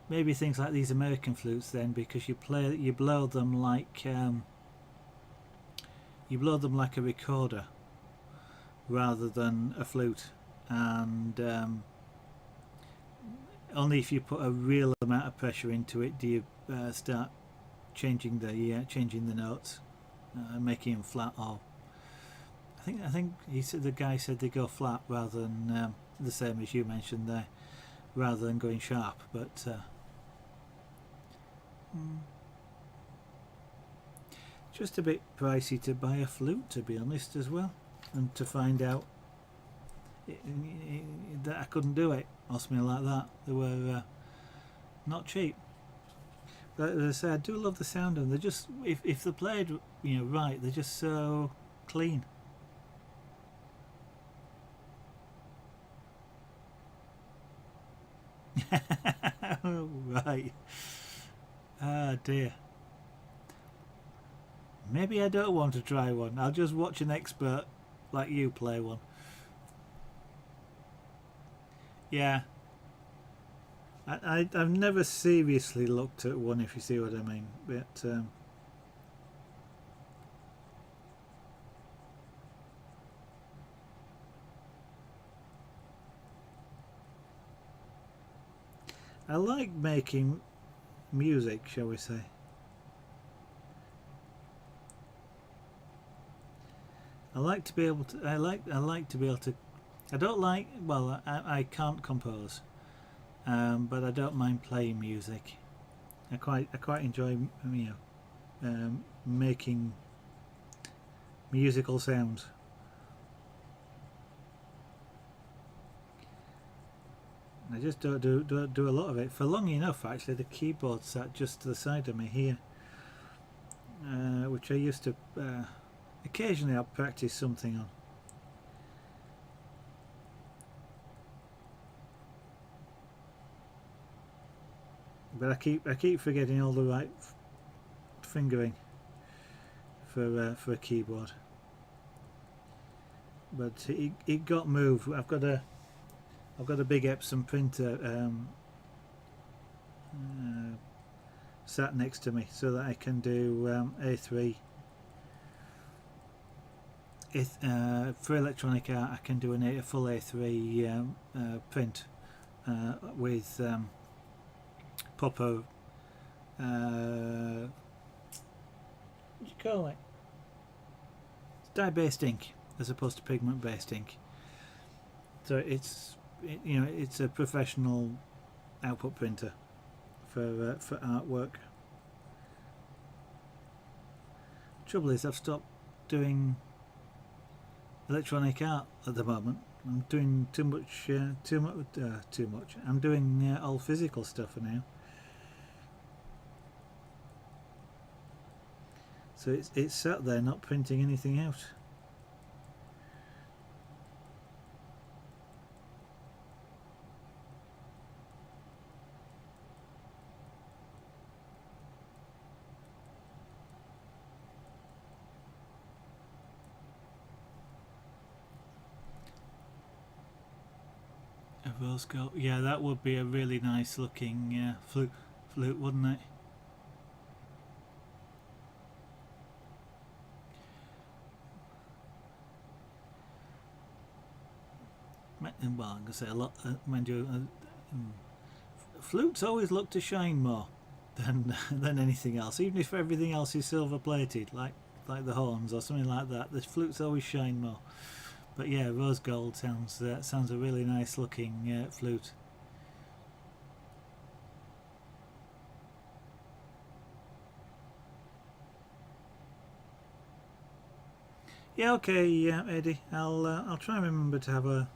Maybe things like these American flutes then, because you blow them like a recorder rather than a flute, and only if you put a real amount of pressure into it do you start changing the notes, making them flat or. I think the guy said they go flat rather than the same as you mentioned there, rather than going sharp. But just a bit pricey to buy a flute, to be honest, as well, and to find out that I couldn't do it or something like that. They were not cheap. But as I say, I do love the sound of them. They're just, if they're played right, they're just so clean. Right. Ah dear. Maybe I don't want to try one. I'll just watch an expert like you play one. Yeah. I've never seriously looked at one, if you see what I mean. But I like making music, shall we say. I like to be able to. I like to be able to. I don't like. Well, I can't compose, but I don't mind playing music. I quite enjoy making musical sounds. I just don't do a lot of it for long enough. Actually, the keyboard sat just to the side of me here, which I used to occasionally I'll practice something on. But I keep forgetting all the right fingering for a keyboard. But it got moved. I've got a big Epson printer sat next to me, so that I can do A3. For electronic art, I can do a full A3 print with proper what do you call it? It's dye-based ink as opposed to pigment-based ink. So it's a professional output printer for artwork. Trouble is, I've stopped doing electronic art at the moment. I'm doing too much. I'm doing all physical stuff now. So it's sat there not printing anything out. Rose gold. Yeah, that would be a really nice looking flute, wouldn't it? Well, I'm gonna say a lot. Mind you, flutes always look to shine more than than anything else. Even if everything else is silver plated, like the horns or something like that, the flutes always shine more. But yeah, rose gold sounds a really nice looking flute. Yeah, okay, yeah, Eddie. I'll try and remember to have a.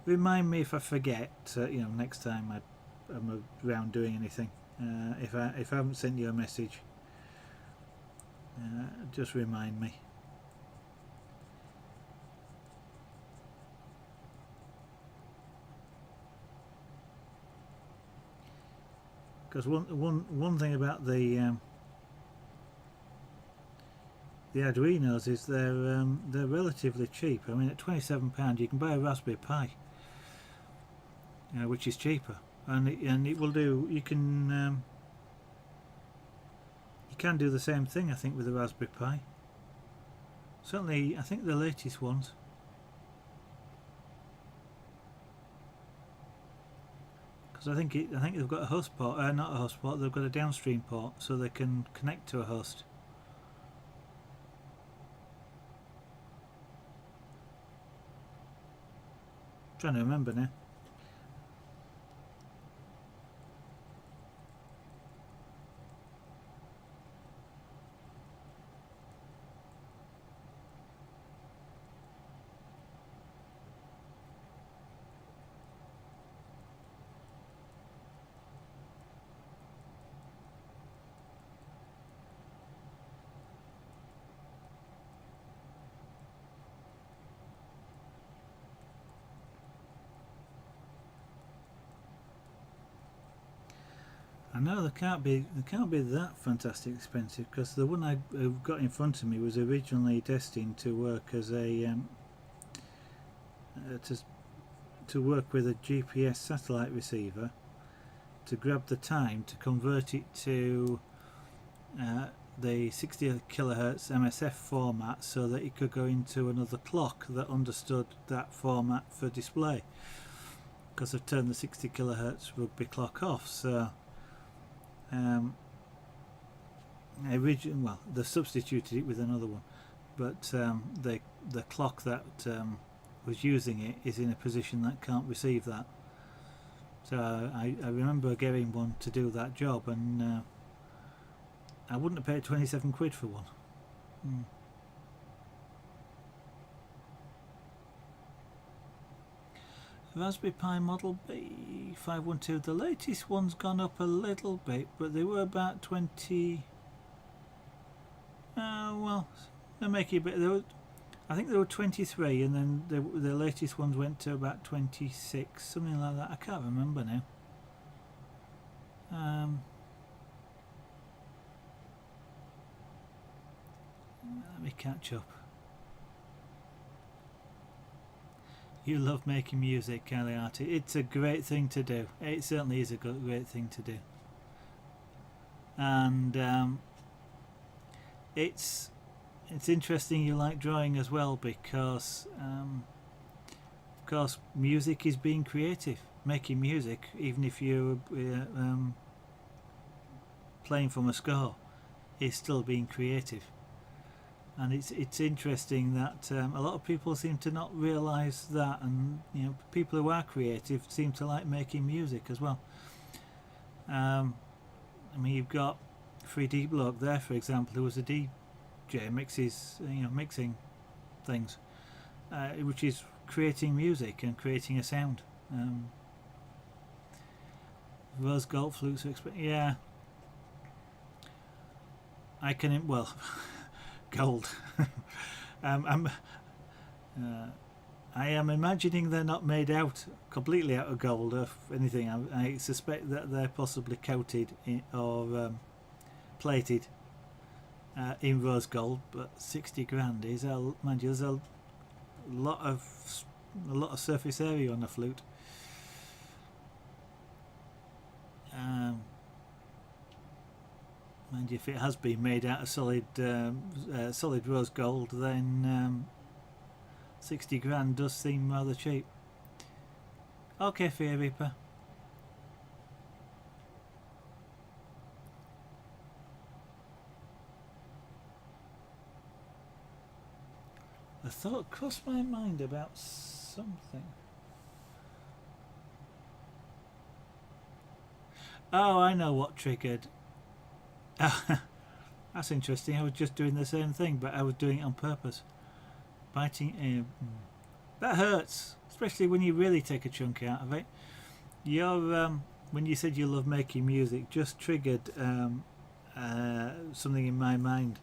Remind me if I forget. Next time I'm around doing anything. If I haven't sent you a message, just remind me. Because one thing about the Arduinos is they're relatively cheap. I mean, at £27 you can buy a Raspberry Pi, which is cheaper, and it will do. You can do the same thing, I think, with the Raspberry Pi. Certainly, I think the latest ones. Because I think they've got a host port, not a host port. They've got a downstream port, so they can connect to a host. Trying to remember now. I know they can't be that fantastic expensive, because the one I got in front of me was originally destined to work as a to work with a GPS satellite receiver to grab the time to convert it to the 60 kilohertz MSF format, so that it could go into another clock that understood that format for display, because I've turned the 60 kilohertz rugby clock off. So they substituted it with another one, but the clock that was using it is in a position that can't receive that. So I remember getting one to do that job, and I wouldn't have paid 27 quid for one. Raspberry Pi Model B 512. The latest one's gone up a little bit, but they were about 20. They're making a bit. I think they were 23, and then the latest ones went to about 26, something like that. I can't remember now. Let me catch up. You love making music, Caliati. It's a great thing to do. It certainly is a great thing to do. And it's interesting you like drawing as well, because of course music is being creative. Making music, even if you're playing from a score, is still being creative. And it's interesting that a lot of people seem to not realise that, and people who are creative seem to like making music as well. I mean, you've got 3D Bloke there, for example, who was a DJ, mixing things, which is creating music and creating a sound. Rose gold flutes, yeah. I can gold. I am imagining they're not made completely out of gold or anything. I suspect that they're possibly coated or plated in rose gold. But 60 grand is, mind you, there's a lot of surface area on a flute. Mind you, if it has been made out of solid rose gold, then 60 grand does seem rather cheap. Okay, Fear Reaper. A thought crossed my mind about something. Oh, I know what triggered. That's interesting. I was just doing the same thing, but I was doing it on purpose. Biting. That hurts, especially when you really take a chunk out of it. When you said you love making music, just triggered something in my mind.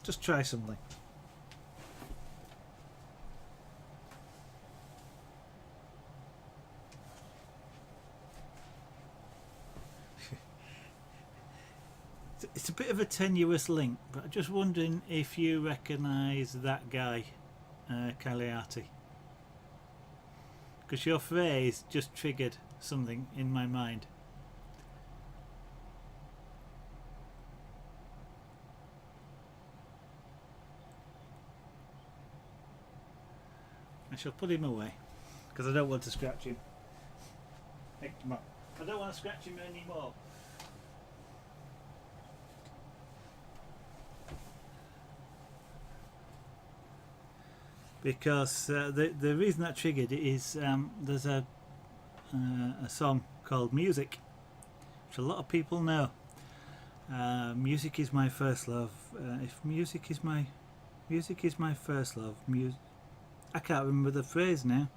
Just try something. It's a bit of a tenuous link, but I'm just wondering if you recognise that guy, Cagliati. Because your phrase just triggered something in my mind. I shall put him away, because I don't want to scratch him. Hey, come on. I don't want to scratch him anymore. Because the reason that triggered it is there's a song called Music, which a lot of people know. Music is my first love. If music is my first love. I can't remember the phrase now.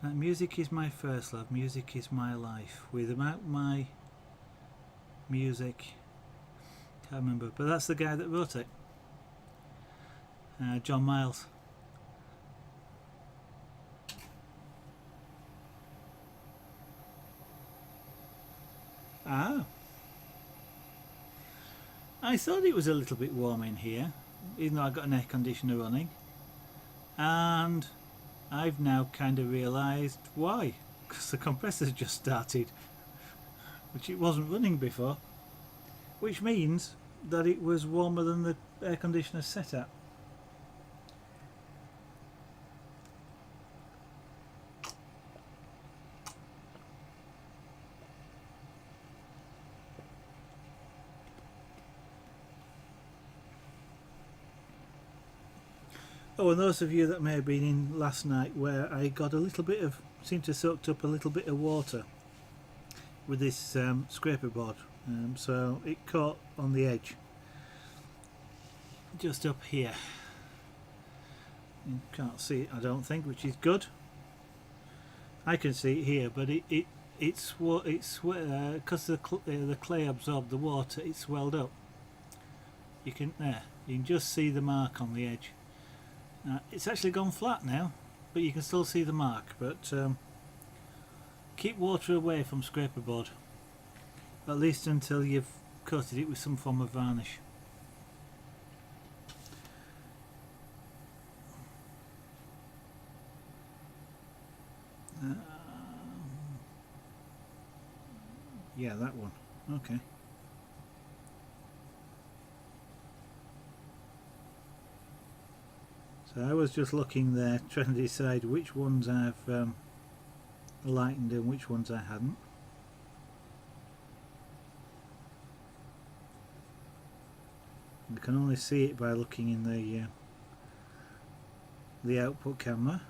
So music is my first love. Music is my life. Without my music. Can't remember, but that's the guy that wrote it, John Miles. Ah, I thought it was a little bit warm in here, even though I got an air conditioner running, and I've now kind of realised why, because the compressor's just started, which it wasn't running before. Which means that it was warmer than the air conditioner set at. Oh, and those of you that may have been in last night, where I got a little bit of, seemed to soaked up a little bit of water with this Scraperboard. So it caught on the edge, just up here. You can't see it, I don't think, which is good. I can see it here, but it's because the clay absorbed the water. It swelled up. You can just see the mark on the edge. It's actually gone flat now, but you can still see the mark. But keep water away from Scraperboard. At least until you've coated it with some form of varnish. Yeah, that one. Okay. So I was just looking there, trying to decide which ones I've lightened and which ones I hadn't. You can only see it by looking in the output camera.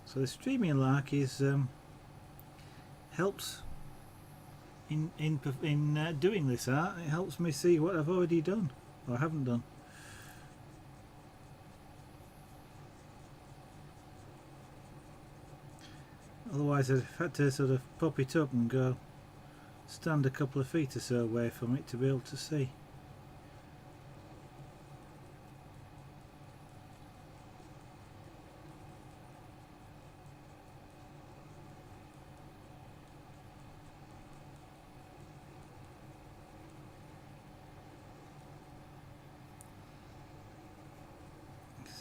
So the streaming lark is helps in doing this art. It helps me see what I've already done or haven't done. Otherwise I'd have had to sort of pop it up and go stand a couple of feet or so away from it to be able to see.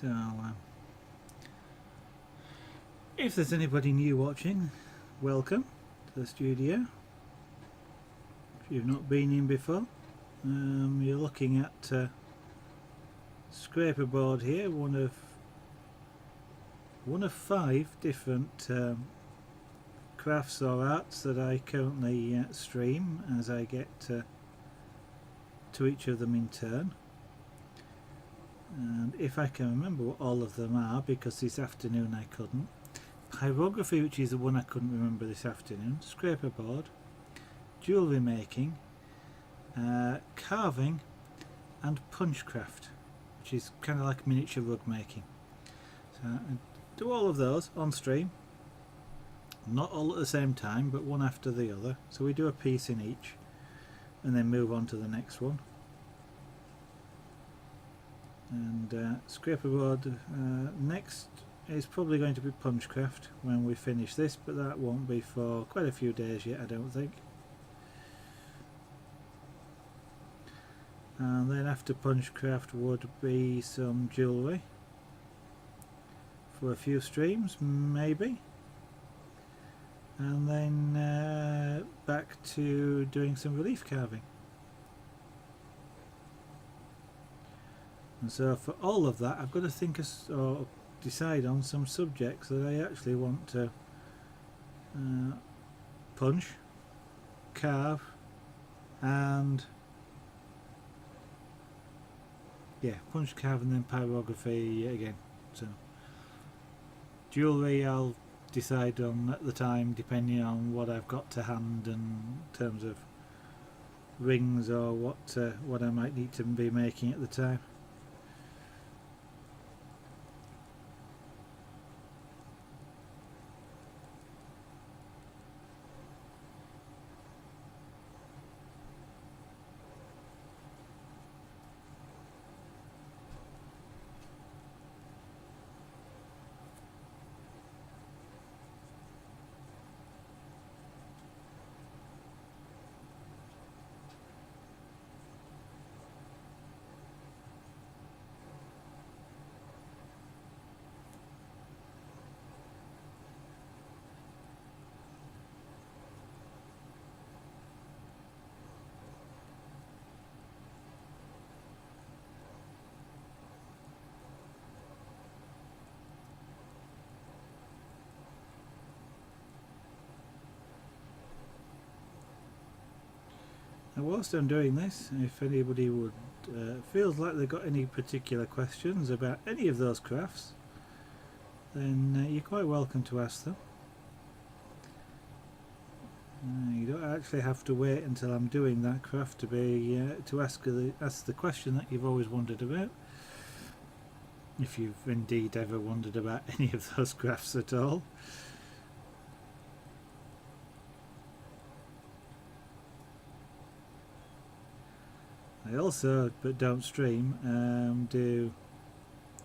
So if there's anybody new watching, welcome to the studio. If you've not been in before, you're looking at Scraperboard here, one of 5 different crafts or arts that I currently stream as I get to each of them in turn. And if I can remember what all of them are, because this afternoon I couldn't. Pyrography, which is the one I couldn't remember this afternoon. Scraperboard, jewellery making, carving, and punchcraft, which is kind of like miniature rug making. So I do all of those on stream, not all at the same time, but one after the other. So we do a piece in each and then move on to the next one. And Scraperboard next is probably going to be punchcraft when we finish this, but that won't be for quite a few days yet, I don't think. And then after punchcraft would be some jewellery for a few streams, maybe. And then back to doing some relief carving. And so for all of that I've got to think or decide on some subjects that I actually want to punch, carve, and punch, carve, and then pyrography again. So jewellery I'll decide on at the time, depending on what I've got to hand in terms of rings or what I might need to be making at the time. And whilst I'm doing this, if anybody would feels like they've got any particular questions about any of those crafts, then you're quite welcome to ask them. You don't actually have to wait until I'm doing that craft to be to ask the question that you've always wondered about, if you've indeed ever wondered about any of those crafts at all. I also, but don't stream, do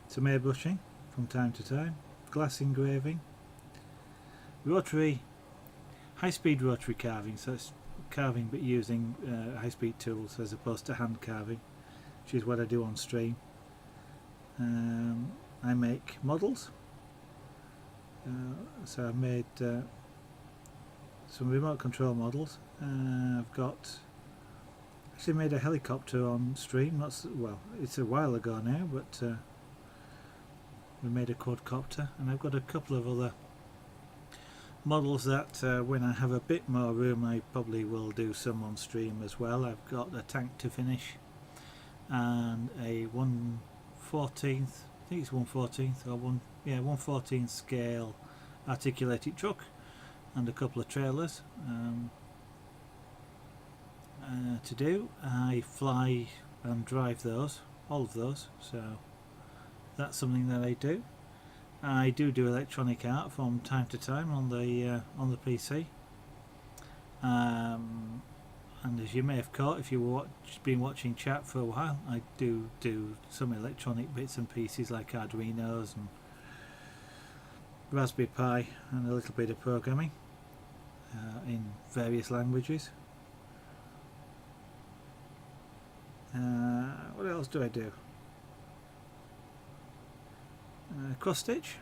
some airbrushing from time to time, glass engraving, rotary, high-speed rotary carving, so it's carving but using high-speed tools as opposed to hand carving, which is what I do on stream. I make models, so I've made some remote control models. I've actually made a helicopter on stream, it's a while ago now, but we made a quadcopter, and I've got a couple of other models that when I have a bit more room I probably will do some on stream as well. I've got a tank to finish and a 1/14th, I think it's 1/14th or 1/14th scale articulated truck, and a couple of trailers to do. I fly and drive those, all of those, so that's something that I do. I do electronic art from time to time on the PC, and as you may have caught if you've been watching chat for a while, I do some electronic bits and pieces like Arduinos and Raspberry Pi, and a little bit of programming in various languages. What else do I do? cross stitch,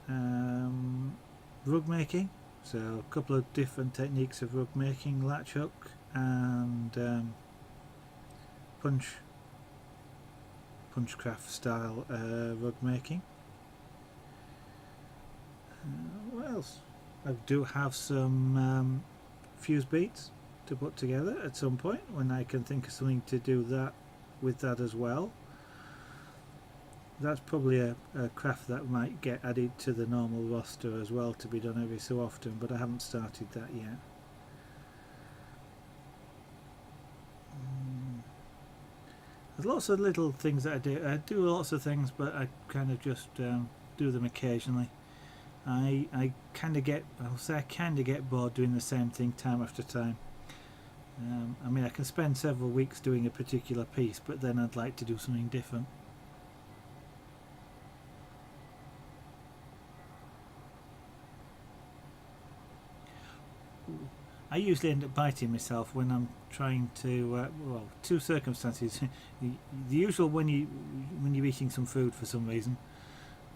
rug making, so a couple of different techniques of rug making, latch hook and punchcraft style rug making. What else? I do have some fuse beads to put together at some point when I can think of something to do that with that as well. That's probably a craft that might get added to the normal roster as well, to be done every so often, but I haven't started that yet. There's lots of little things that I do. I do lots of things, but I kind of just do them occasionally. I kind of get, I'll say I kind of get bored doing the same thing time after time. I mean, I can spend several weeks doing a particular piece, but then I'd like to do something different. I usually end up biting myself when I'm trying to, well, two circumstances. The usual when you're eating some food for some reason,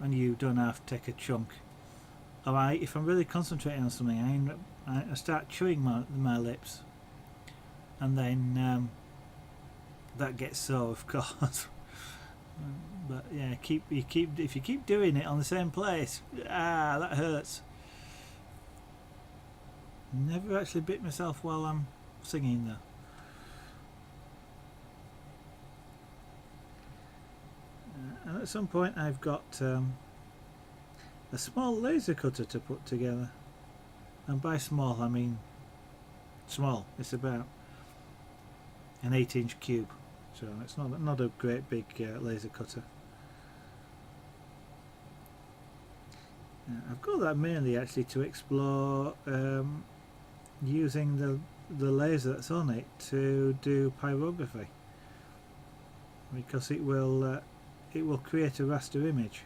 and you don't have to take a chunk. Or if I'm really concentrating on something, I start chewing my lips, and then that gets sore, of course. But yeah, if you keep doing it on the same place, that hurts. Never actually bit myself while I'm singing though. And at some point I've got a small laser cutter to put together, and by small I mean small. It's about an 8-inch cube, so it's not a great big laser cutter. I've got that mainly actually to explore using the laser that's on it to do pyrography, because it will create a raster image.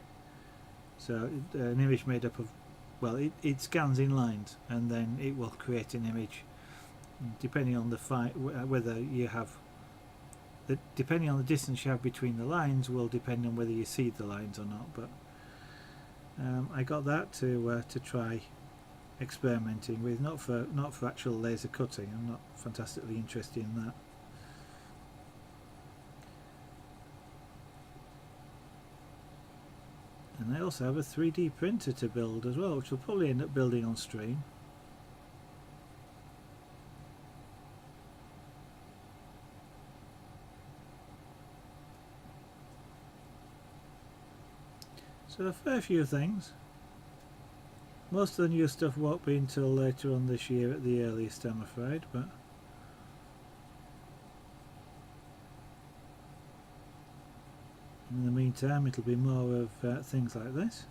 So an image made up of, well, it scans in lines and then it will create an image depending on the whether you have depending on the distance you have between the lines will depend on whether you see the lines or not. But I got that to try experimenting with, not for actual laser cutting. I'm not fantastically interested in that. And I also have a 3D printer to build as well, which will probably end up building on stream. So a fair few things. Most of the new stuff won't be until later on this year at the earliest, I'm afraid, but in the meantime it'll be more of things like this.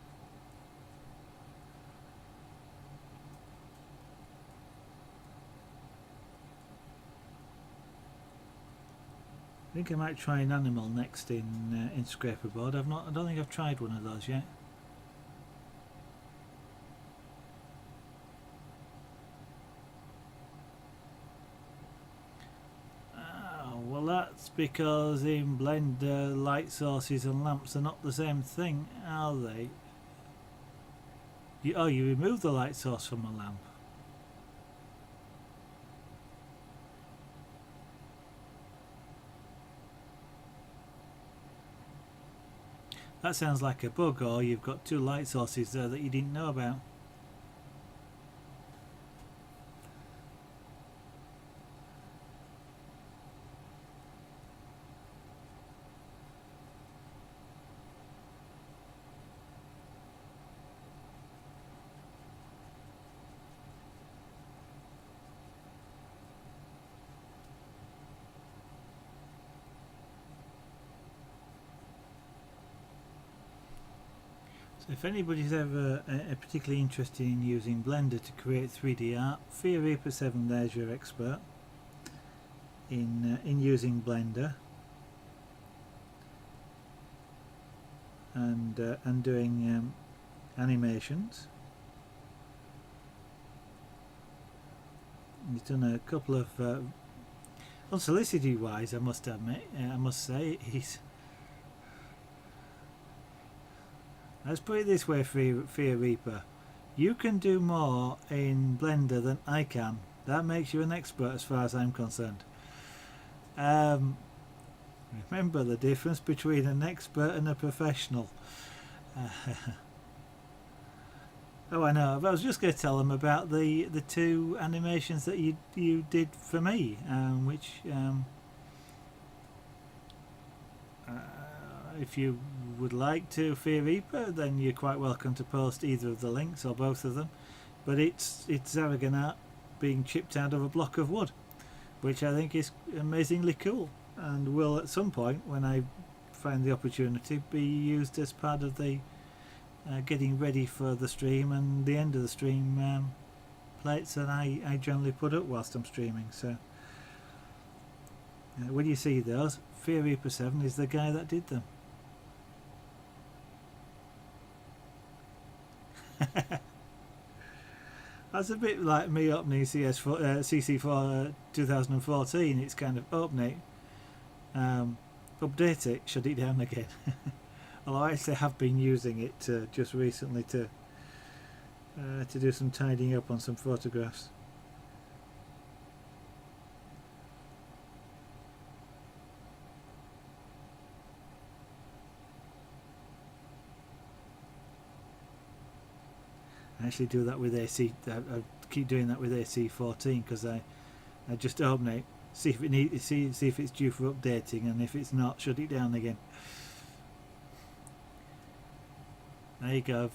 I think I might try an animal next in Scraperboard. I don't think I've tried one of those yet. Well, that's because in Blender light sources and lamps are not the same thing, are they? You remove the light source from a lamp. That sounds like a bug, or you've got two light sources there that you didn't know about. If anybody's ever particularly interested in using Blender to create 3D art, Fear Reaper 7 there's your expert in using Blender and doing animations. He's done a couple of unsolicited wise, I must admit. I must say he's Let's put it this way, Fear Reaper. You can do more in Blender than I can. That makes you an expert as far as I'm concerned. Remember the difference between an expert and a professional. Oh, I know. I was just going to tell them about the two animations that you did for me, which if you would like to, Fear Reaper, then you're quite welcome to post either of the links or both of them. But it's Zaragoza being chipped out of a block of wood, which I think is amazingly cool, and will at some point, when I find the opportunity, be used as part of the getting ready for the stream and the end of the stream plates that I generally put up whilst I'm streaming. So when you see those, Fear Reaper 7 is the guy that did them. That's a bit like me opening CC4 2014. It's kind of open it, update it, shut it down again. Although I actually have been using it just recently to do some tidying up on some photographs. I actually do that with AC. I keep doing that with AC14 because I just open it, see if it see if it's due for updating, and if it's not, shut it down again. There you go.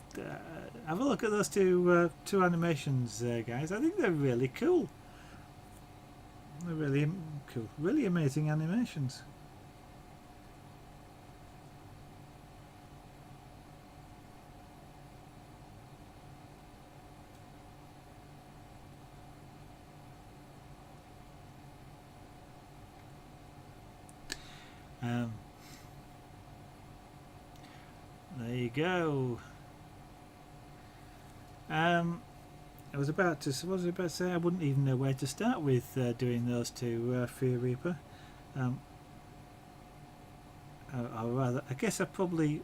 Have a look at those two animations, guys. I think they're really cool. They're really cool, really amazing animations. There you go. I was about to say I wouldn't even know where to start with doing those two, Fear Reaper. Or rather, I guess I'd probably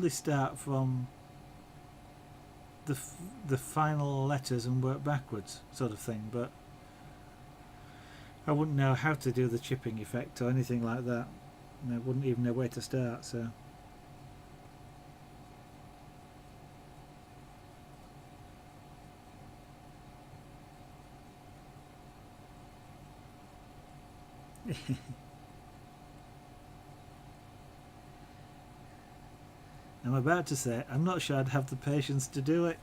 start from the final letters and work backwards, sort of thing. But I wouldn't know how to do the chipping effect or anything like that. And I wouldn't even know where to start. So. I'm about to say I'm not sure I'd have the patience to do it.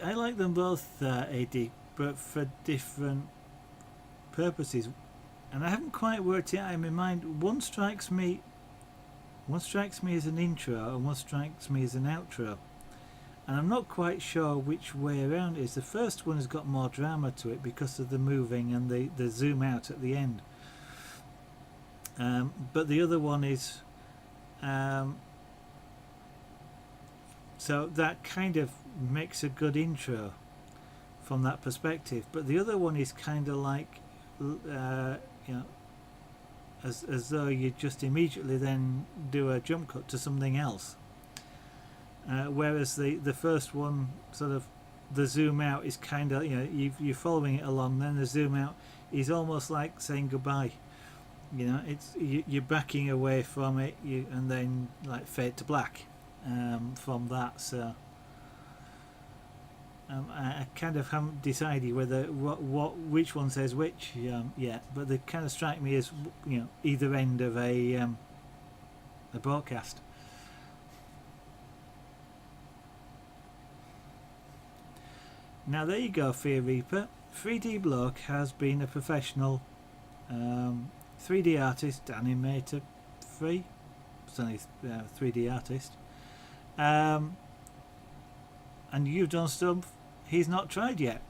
I like them both, AD, but for different purposes, and I haven't quite worked it out in my mind. One strikes me as an intro, and one strikes me as an outro, and I'm not quite sure which way around it is. The first one has got more drama to it because of the moving and the zoom out at the end, but the other one is so that kind of makes a good intro from that perspective. But the other one is kind of like as though you just immediately then do a jump cut to something else, whereas the first one, sort of the zoom out is kind of, you're following it along, then the zoom out is almost like saying goodbye. It's you're backing away from it, and then like fade to black from that. So I kind of haven't decided whether which one says which yet, but they kind of strike me as either end of a broadcast. Now there you go, Fear Reaper. 3D Bloke has been a professional 3D artist, animator, free. certainly 3D artist, and you've done stuff he's not tried yet.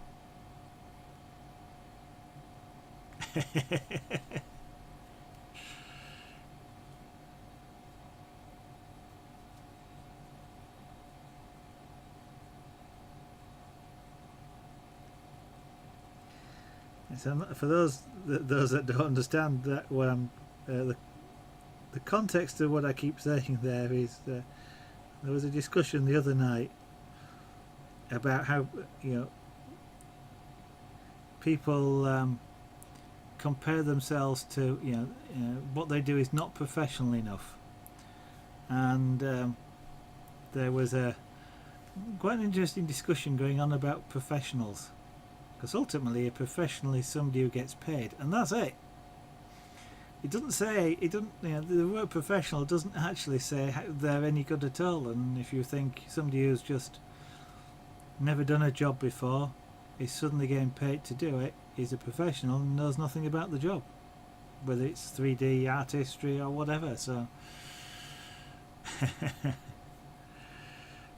So for those that don't understand that, what I'm the context of what I keep saying there is there was a discussion the other night about how people compare themselves to what they do is not professional enough, and there was a quite an interesting discussion going on about professionals, because ultimately a professional is somebody who gets paid, and that's it. It doesn't say, the word professional doesn't actually say they're any good at all. And if you think somebody who's just never done a job before is suddenly getting paid to do it, is a professional and knows nothing about the job, whether it's 3D artistry or whatever. So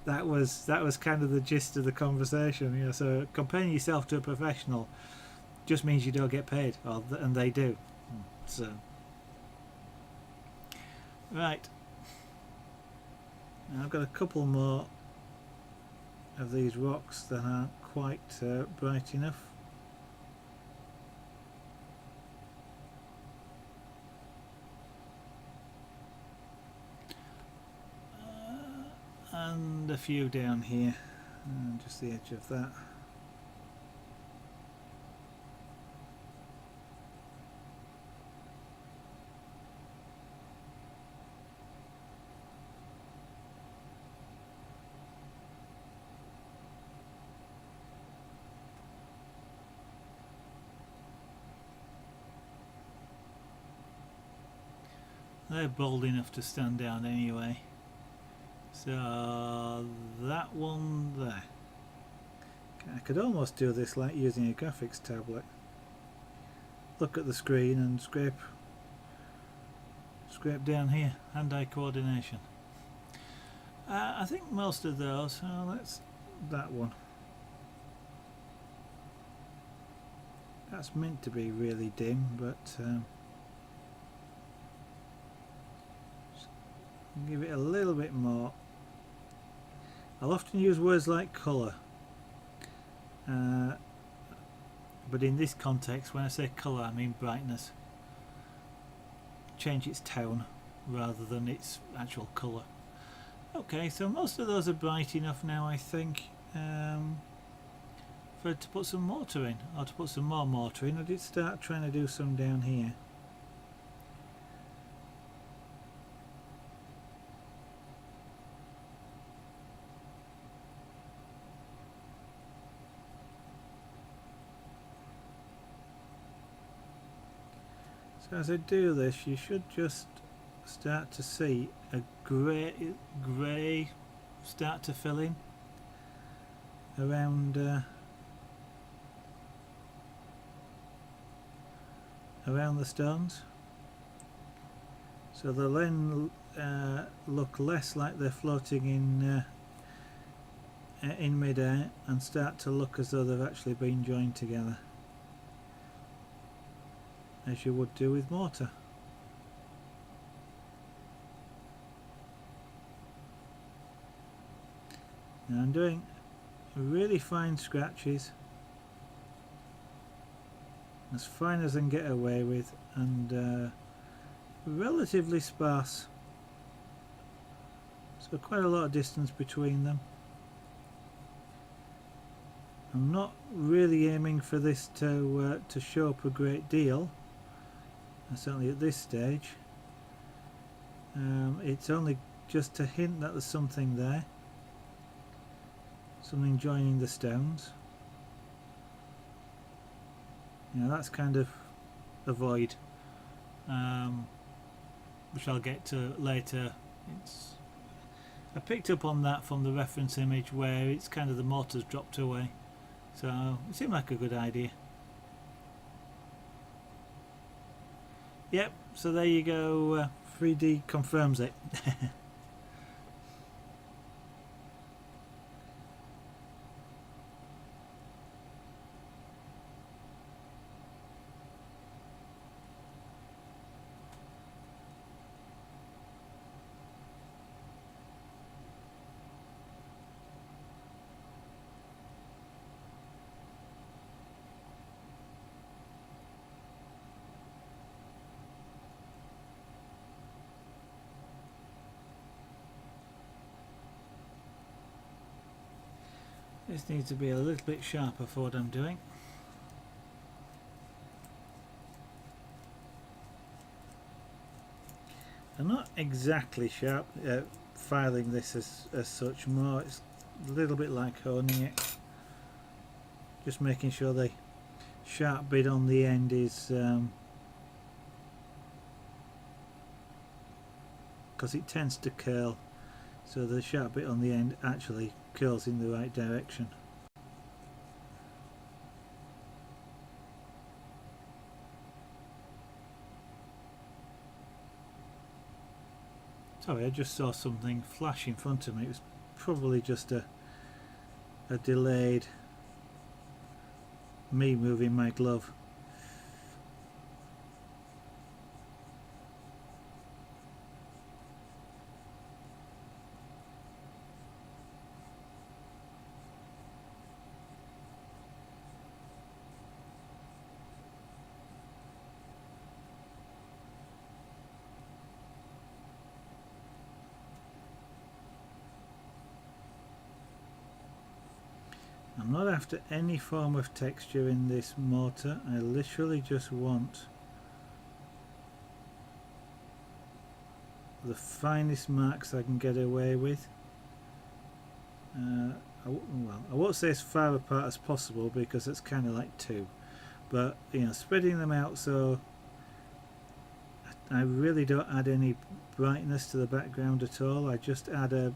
that was kind of the gist of the conversation. So comparing yourself to a professional just means you don't get paid, and they do. So right, now I've got a couple more of these rocks that aren't quite bright enough. And a few down here, just the edge of that. They're bold enough to stand down anyway. So that one there. I could almost do this like using a graphics tablet. Look at the screen and scrape down here. Hand-eye coordination. I think most of those. That's that one. That's meant to be really dim, but give it a little bit more. I'll often use words like colour, but in this context, when I say colour, I mean brightness. Change its tone rather than its actual colour. Okay, so most of those are bright enough now, I think, for to put some mortar in, or to put some more mortar in. I did start trying to do some down here. So as I do this, you should just start to see a grey start to fill in around the stones, so they'll then look less like they're floating in mid-air and start to look as though they've actually been joined together, as you would do with mortar. Now I'm doing really fine scratches, as fine as I can get away with, and relatively sparse, so quite a lot of distance between them. I'm not really aiming for this to show up a great deal, certainly at this stage. It's only just to hint that there's something there, something joining the stones. That's kind of a void, which I'll get to later. I picked up on that from the reference image where it's kind of the mortar's dropped away, so it seemed like a good idea. Yep, so there you go, 3D confirms it. This needs to be a little bit sharper for what I'm doing. I'm not exactly sharp filing this as such, more it's a little bit like honing it, just making sure the sharp bit on the end is because it tends to curl, so the sharp bit on the end actually curls in the right direction. Sorry, I just saw something flash in front of me. It was probably just a delayed me moving my glove. I'm not after any form of texture in this mortar. I literally just want the finest marks I can get away with. Well, I won't say as far apart as possible because it's kind of like two, but you know, spreading them out so I really don't add any brightness to the background at all. I just add a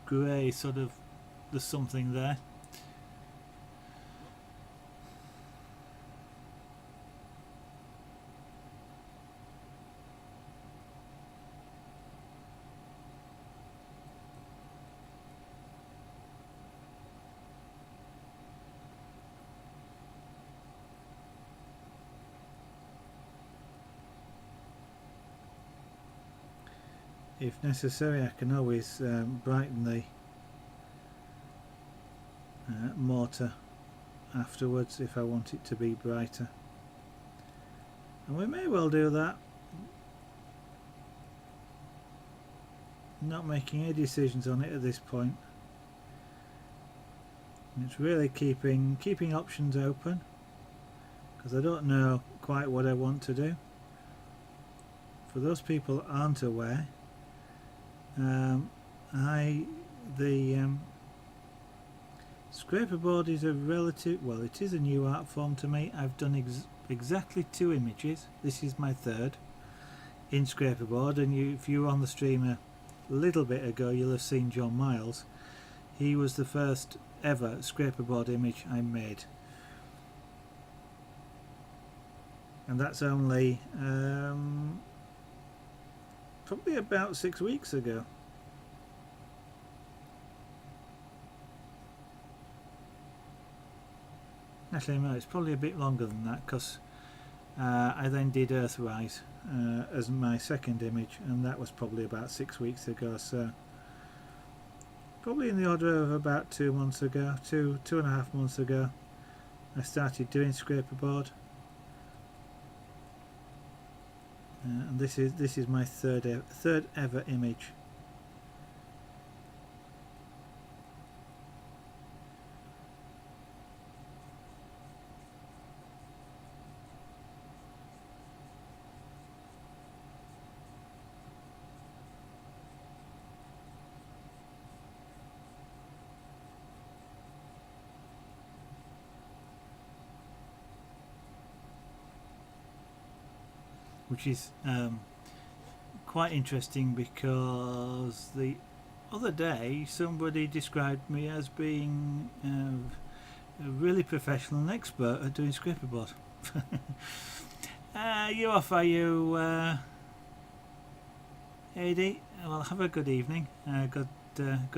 grey sort of, there's something there. If necessary, I can always brighten the mortar afterwards if I want it to be brighter, and we may well do that. Not making any decisions on it at this point. It's really keeping options open because I don't know quite what I want to do. For those people who aren't aware, the Scraperboard is a it is a new art form to me. I've done exactly 2 images. This is my 3rd in Scraperboard, and if you were on the stream a little bit ago, you'll have seen John Miles. He was the first ever Scraperboard image I made, and that's only probably about 6 weeks ago. Actually no, it's probably a bit longer than that because I then did Earthrise as my 2nd image, and that was probably about 6 weeks ago, so probably in the order of about 2 months ago, 2.5 months ago, I started doing Scraperboard. And this is my third ever image. Which is quite interesting because the other day somebody described me as being a really professional and expert at doing Scraperboard. You off, are you? Adi, well, have a good evening, good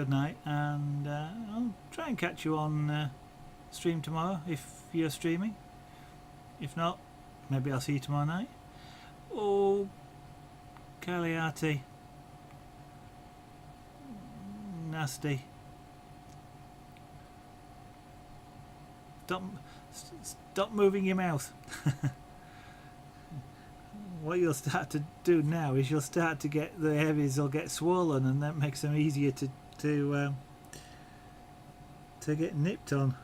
night, and I'll try and catch you on stream tomorrow if you're streaming. If not, maybe I'll see you tomorrow night. Oh, Cagliati. Nasty. Stop moving your mouth. What you'll start to do now is you'll start to get the areas will get swollen, and that makes them easier to get nipped on.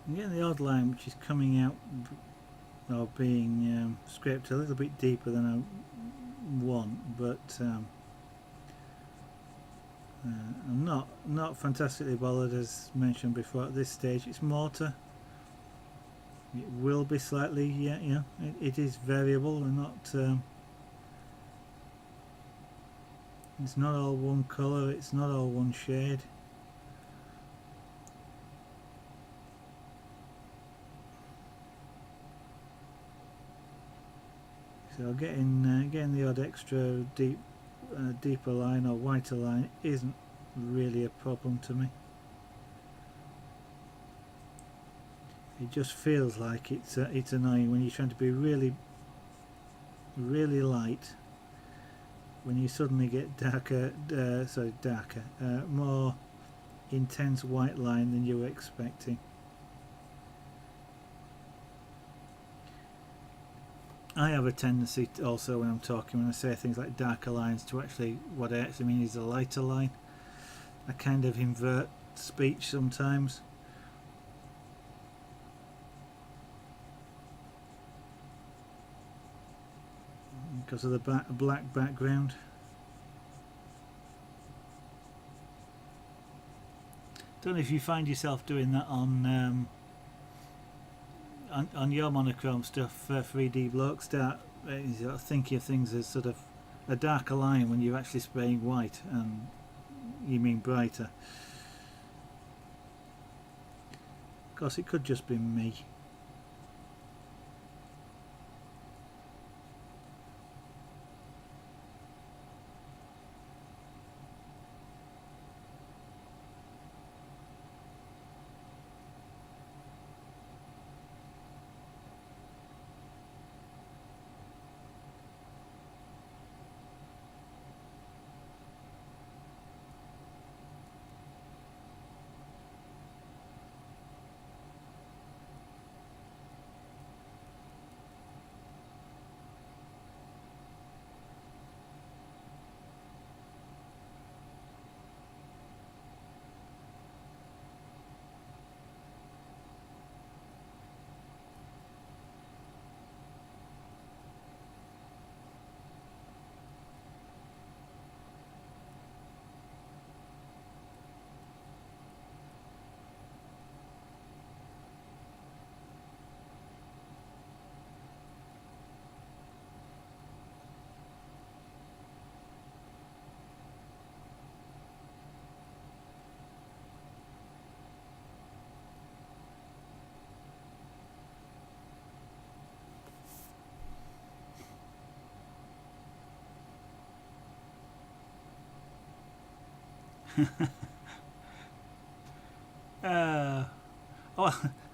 I'm getting the odd line which is coming out or being scraped a little bit deeper than I want, but I'm not fantastically bothered, as mentioned before. At this stage, it's mortar. It will be slightly, it is variable and not. It's not all one colour. It's not all one shade. So getting the odd extra deeper line or whiter line isn't really a problem to me. It just feels like it's annoying when you're trying to be really light, when you suddenly get more intense white line than you were expecting. I have a tendency to also, when I'm talking, when I say things like darker lines, to what I actually mean is a lighter line. I kind of invert speech sometimes. Because of the black background. Don't know if you find yourself doing that on your monochrome stuff, 3D bloke. Start thinking of things as sort of a darker line when you're actually spraying white, and you mean brighter. Of course, it could just be me.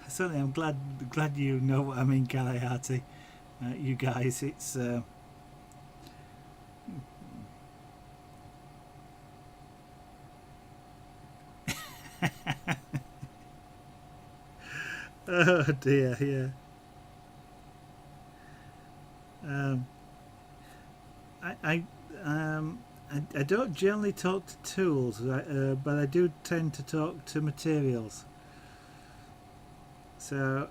Certainly I'm glad you know what I mean, Cagliati. You guys, it's Oh dear, yeah. Um, I, I, um, I don't generally talk to tools, but I do tend to talk to materials. So,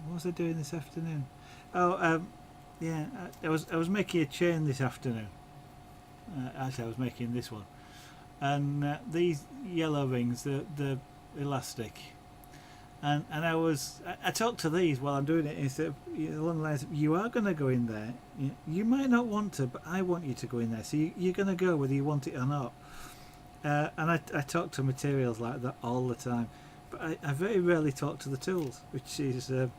what was I doing this afternoon? Oh, yeah, I was making a chain this afternoon. Actually, I was making this one, and these yellow rings, the elastic, and I talk to these while I'm doing it. Instead of, along the lines of, you are going to go in there. You might not want to, but I want you to go in there. So you're going to go whether you want it or not. And I talk to materials like that all the time, but I very rarely talk to the tools, which is mm,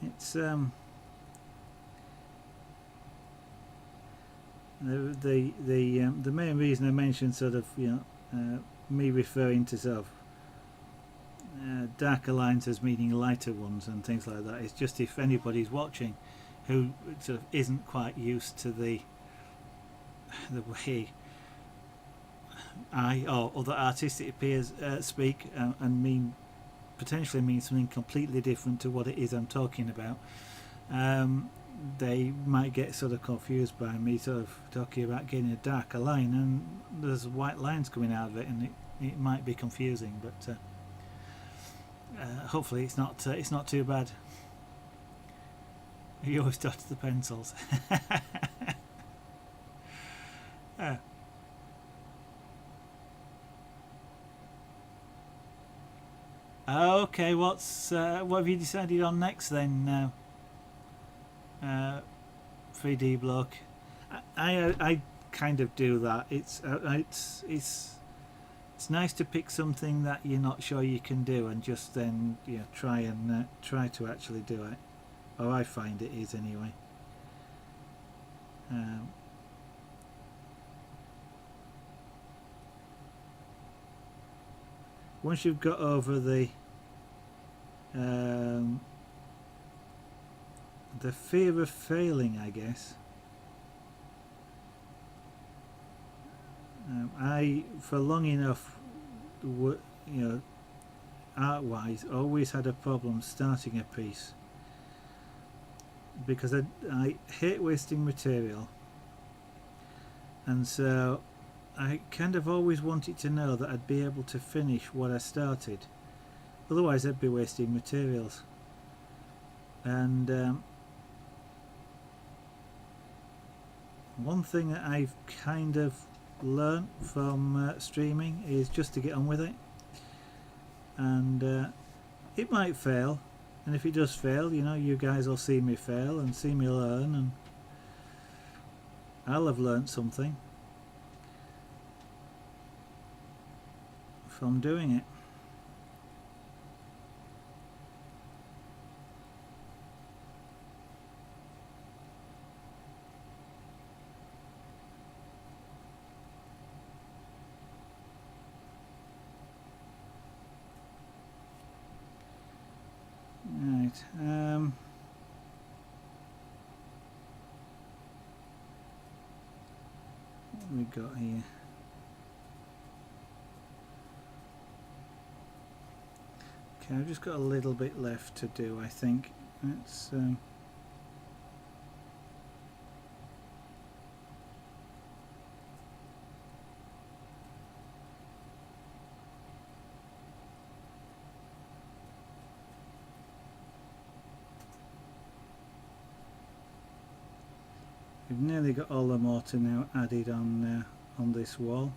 it's the main reason I mentioned sort of me referring to sort of darker lines as meaning lighter ones and things like that is just if anybody's watching who sort of isn't quite used to the way I or other artistic peers speak and potentially mean something completely different to what it is I'm talking about. Um, they might get sort of confused by me sort of talking about getting a darker line and there's white lines coming out of it, and it might be confusing, but hopefully it's not too bad. You always dot the pencils. uh, okay, what have you decided on next then? Now, 3D block. I kind of do that. It's nice to pick something that you're not sure you can do and just then try to actually do it. Or I find it is anyway. Um, Once you've got over um, the fear of failing, I guess. I for long enough, you know, art-wise, always had a problem starting a piece because I hate wasting material, and so I kind of always wanted to know that I'd be able to finish what I started. Otherwise, I'd be wasting materials. And one thing that I've kind of learnt from streaming is just to get on with it. And it might fail, and if it does fail, you guys will see me fail and see me learn, and I'll have learnt something from doing it. Right. What have we got here? Okay, I've just got a little bit left to do, I think. Let's we've nearly got all the mortar now added on this wall.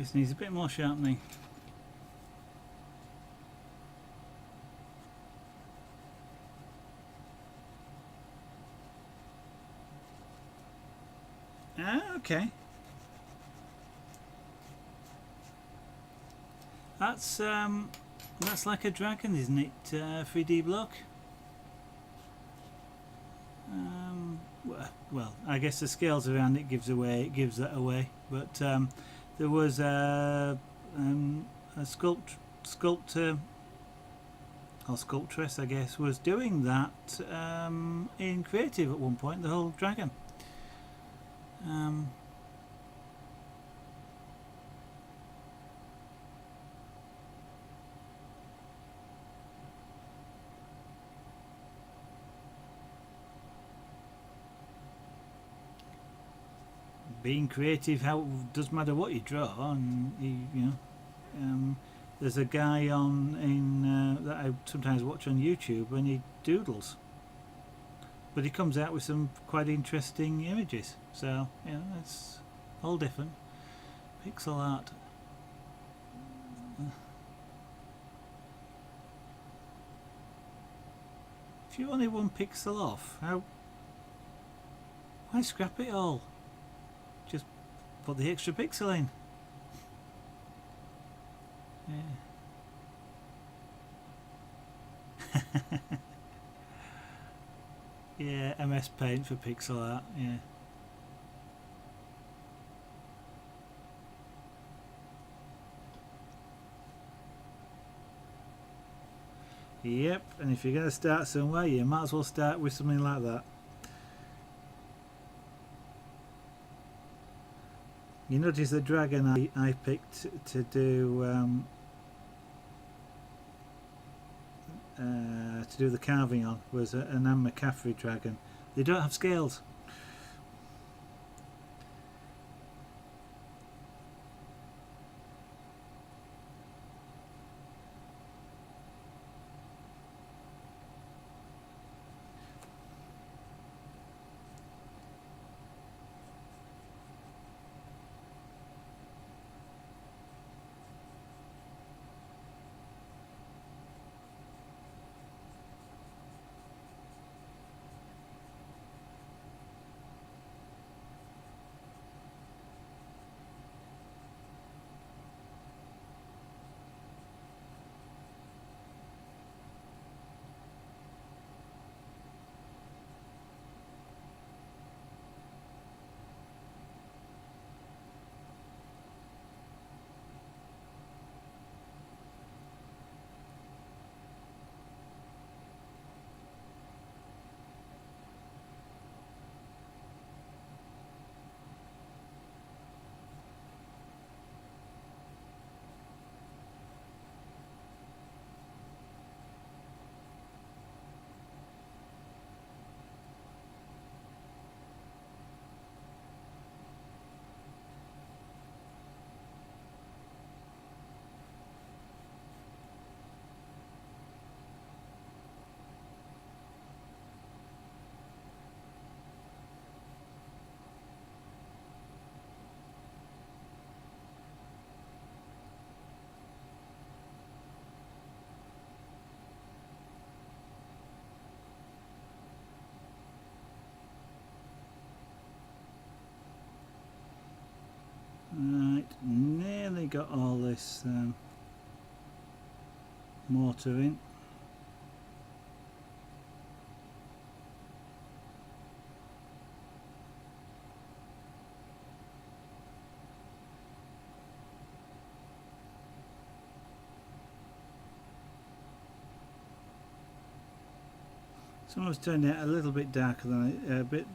This needs a bit more sharpening. Ah, okay. That's like a dragon, isn't it? 3D block. Well, I guess the scales around it gives that away. But there was a sculptor or sculptress, I guess, was doing that in creative at one point. The whole dragon. Being creative, how doesn't matter what you draw, and you know, there's a guy that I sometimes watch on YouTube, and he doodles, but he comes out with some quite interesting images. So you know, it's all different. Pixel art. If you're only 1 pixel off, why scrap it all? Just put the extra pixel in. Yeah. Yeah, MS Paint for pixel art, yeah. Yep, and if you're going to start somewhere, you might as well start with something like that. You notice the dragon I picked to do the carving on was an Anne McCaffrey dragon. They don't have scales. Right, nearly got all this mortar in. Some of it's turned out a little bit darker than a bit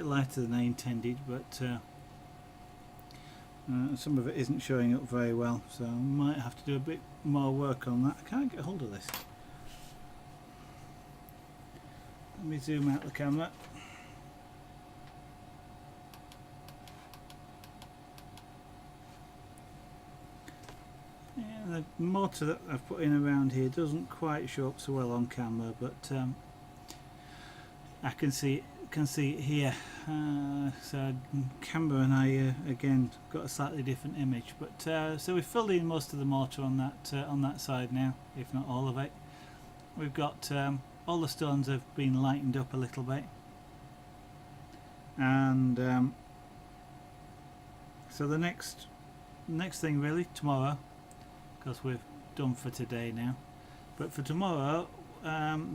lighter than I intended, but some of it isn't showing up very well, so I might have to do a bit more work on that. I can't get hold of this. Let me zoom out the camera. Yeah, the mortar that I've put in around here doesn't quite show up so well on camera, but I can see can see it here. So camera and I again got a slightly different image, but so we've filled in most of the mortar on that side now, if not all of it. We've got all the stones have been lightened up a little bit, and so the next thing really tomorrow, because we've done for today now, but for tomorrow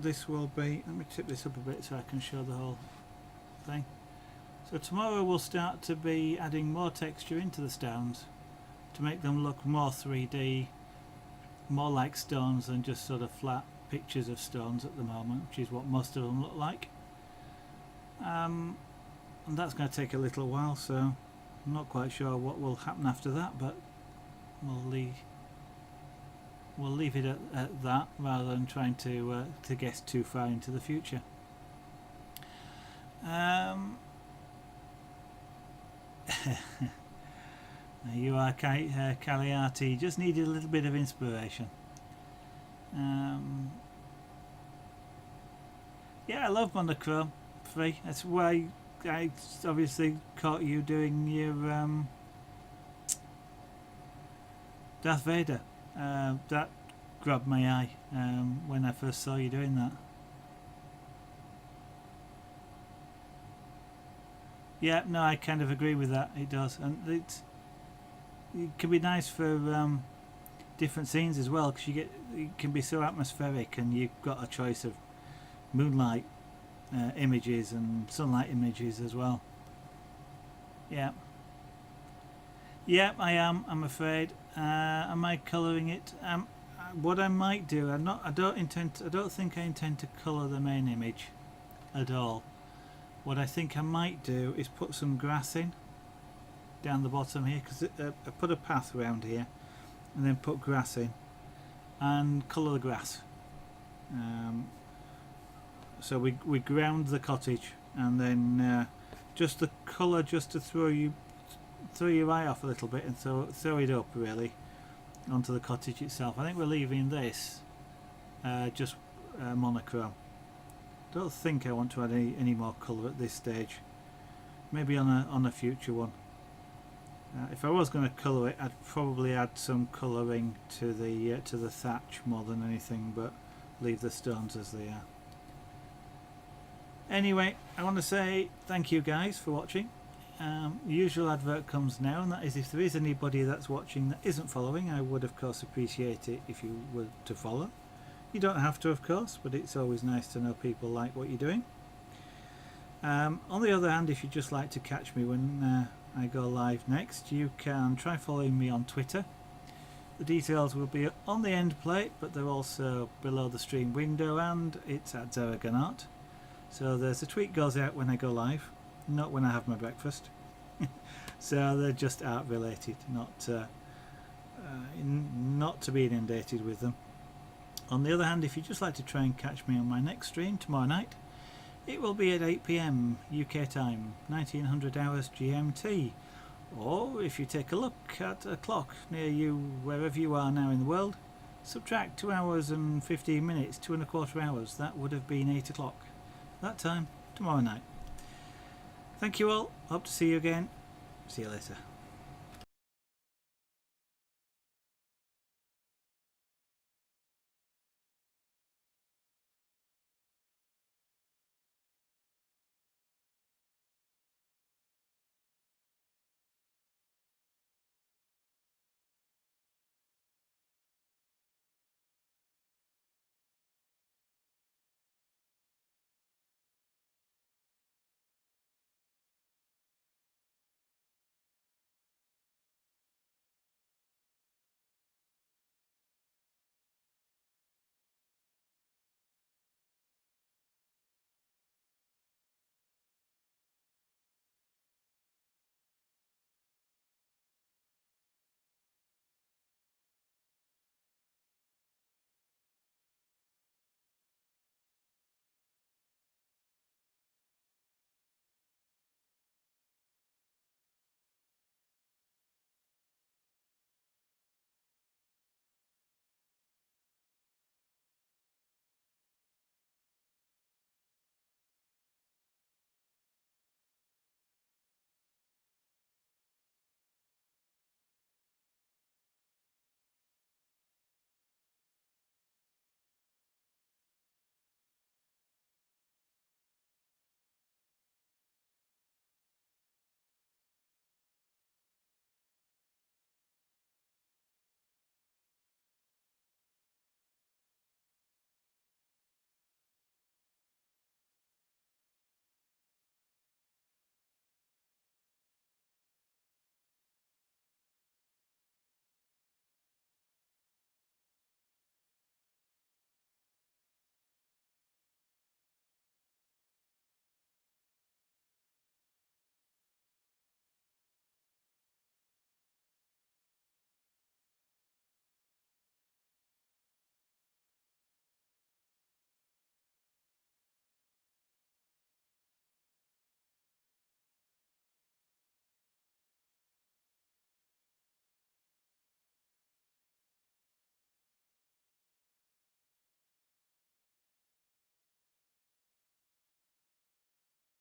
this will be, let me tip this up a bit so I can show the whole thing. So tomorrow we'll start to be adding more texture into the stones to make them look more 3D, more like stones than just sort of flat pictures of stones at the moment, which is what most of them look like. And that's going to take a little while, so I'm not quite sure what will happen after that, but we'll leave it at that rather than trying to guess too far into the future. You are Cagliati, just needed a little bit of inspiration. Yeah, I love monochrome free. That's why I obviously caught you doing your Darth Vader. That grabbed my eye when I first saw you doing that. Yeah, no, I kind of agree with that. It does, and it can be nice for different scenes as well, because it can be so atmospheric, and you've got a choice of moonlight images and sunlight images as well. Yeah. Yeah, I am. I'm afraid. Am I colouring it? What I might do, I don't think I intend to colour the main image at all. What I think I might do is put some grass in down the bottom here, because I put a path around here, and then put grass in and colour the grass. So we ground the cottage, and then just the colour, just to throw your eye off a little bit, and throw it up really onto the cottage itself. I think we're leaving this just monochrome. Don't think I want to add any more colour at this stage. Maybe on a future one. If I was going to colour it, I'd probably add some colouring to the thatch more than anything, but leave the stones as they are. Anyway, I want to say thank you guys for watching. The usual advert comes now, and that is, if there is anybody that's watching that isn't following, I would of course appreciate it if you were to follow. You don't have to, of course, but it's always nice to know people like what you're doing. On the other hand, if you'd just like to catch me when I go live next, you can try following me on Twitter. The details will be on the end plate, but they're also below the stream window, and it's at Zeraganart. So there's a tweet goes out when I go live, not when I have my breakfast. So they're just art related, not to be inundated with them. On the other hand, if you'd just like to try and catch me on my next stream tomorrow night, it will be at 8 PM UK time, 1900 hours GMT. Or if you take a look at a clock near you, wherever you are now in the world, subtract 2 hours and 15 minutes, 2¼ hours, that would have been 8 o'clock. That time, tomorrow night. Thank you all, hope to see you again. See you later.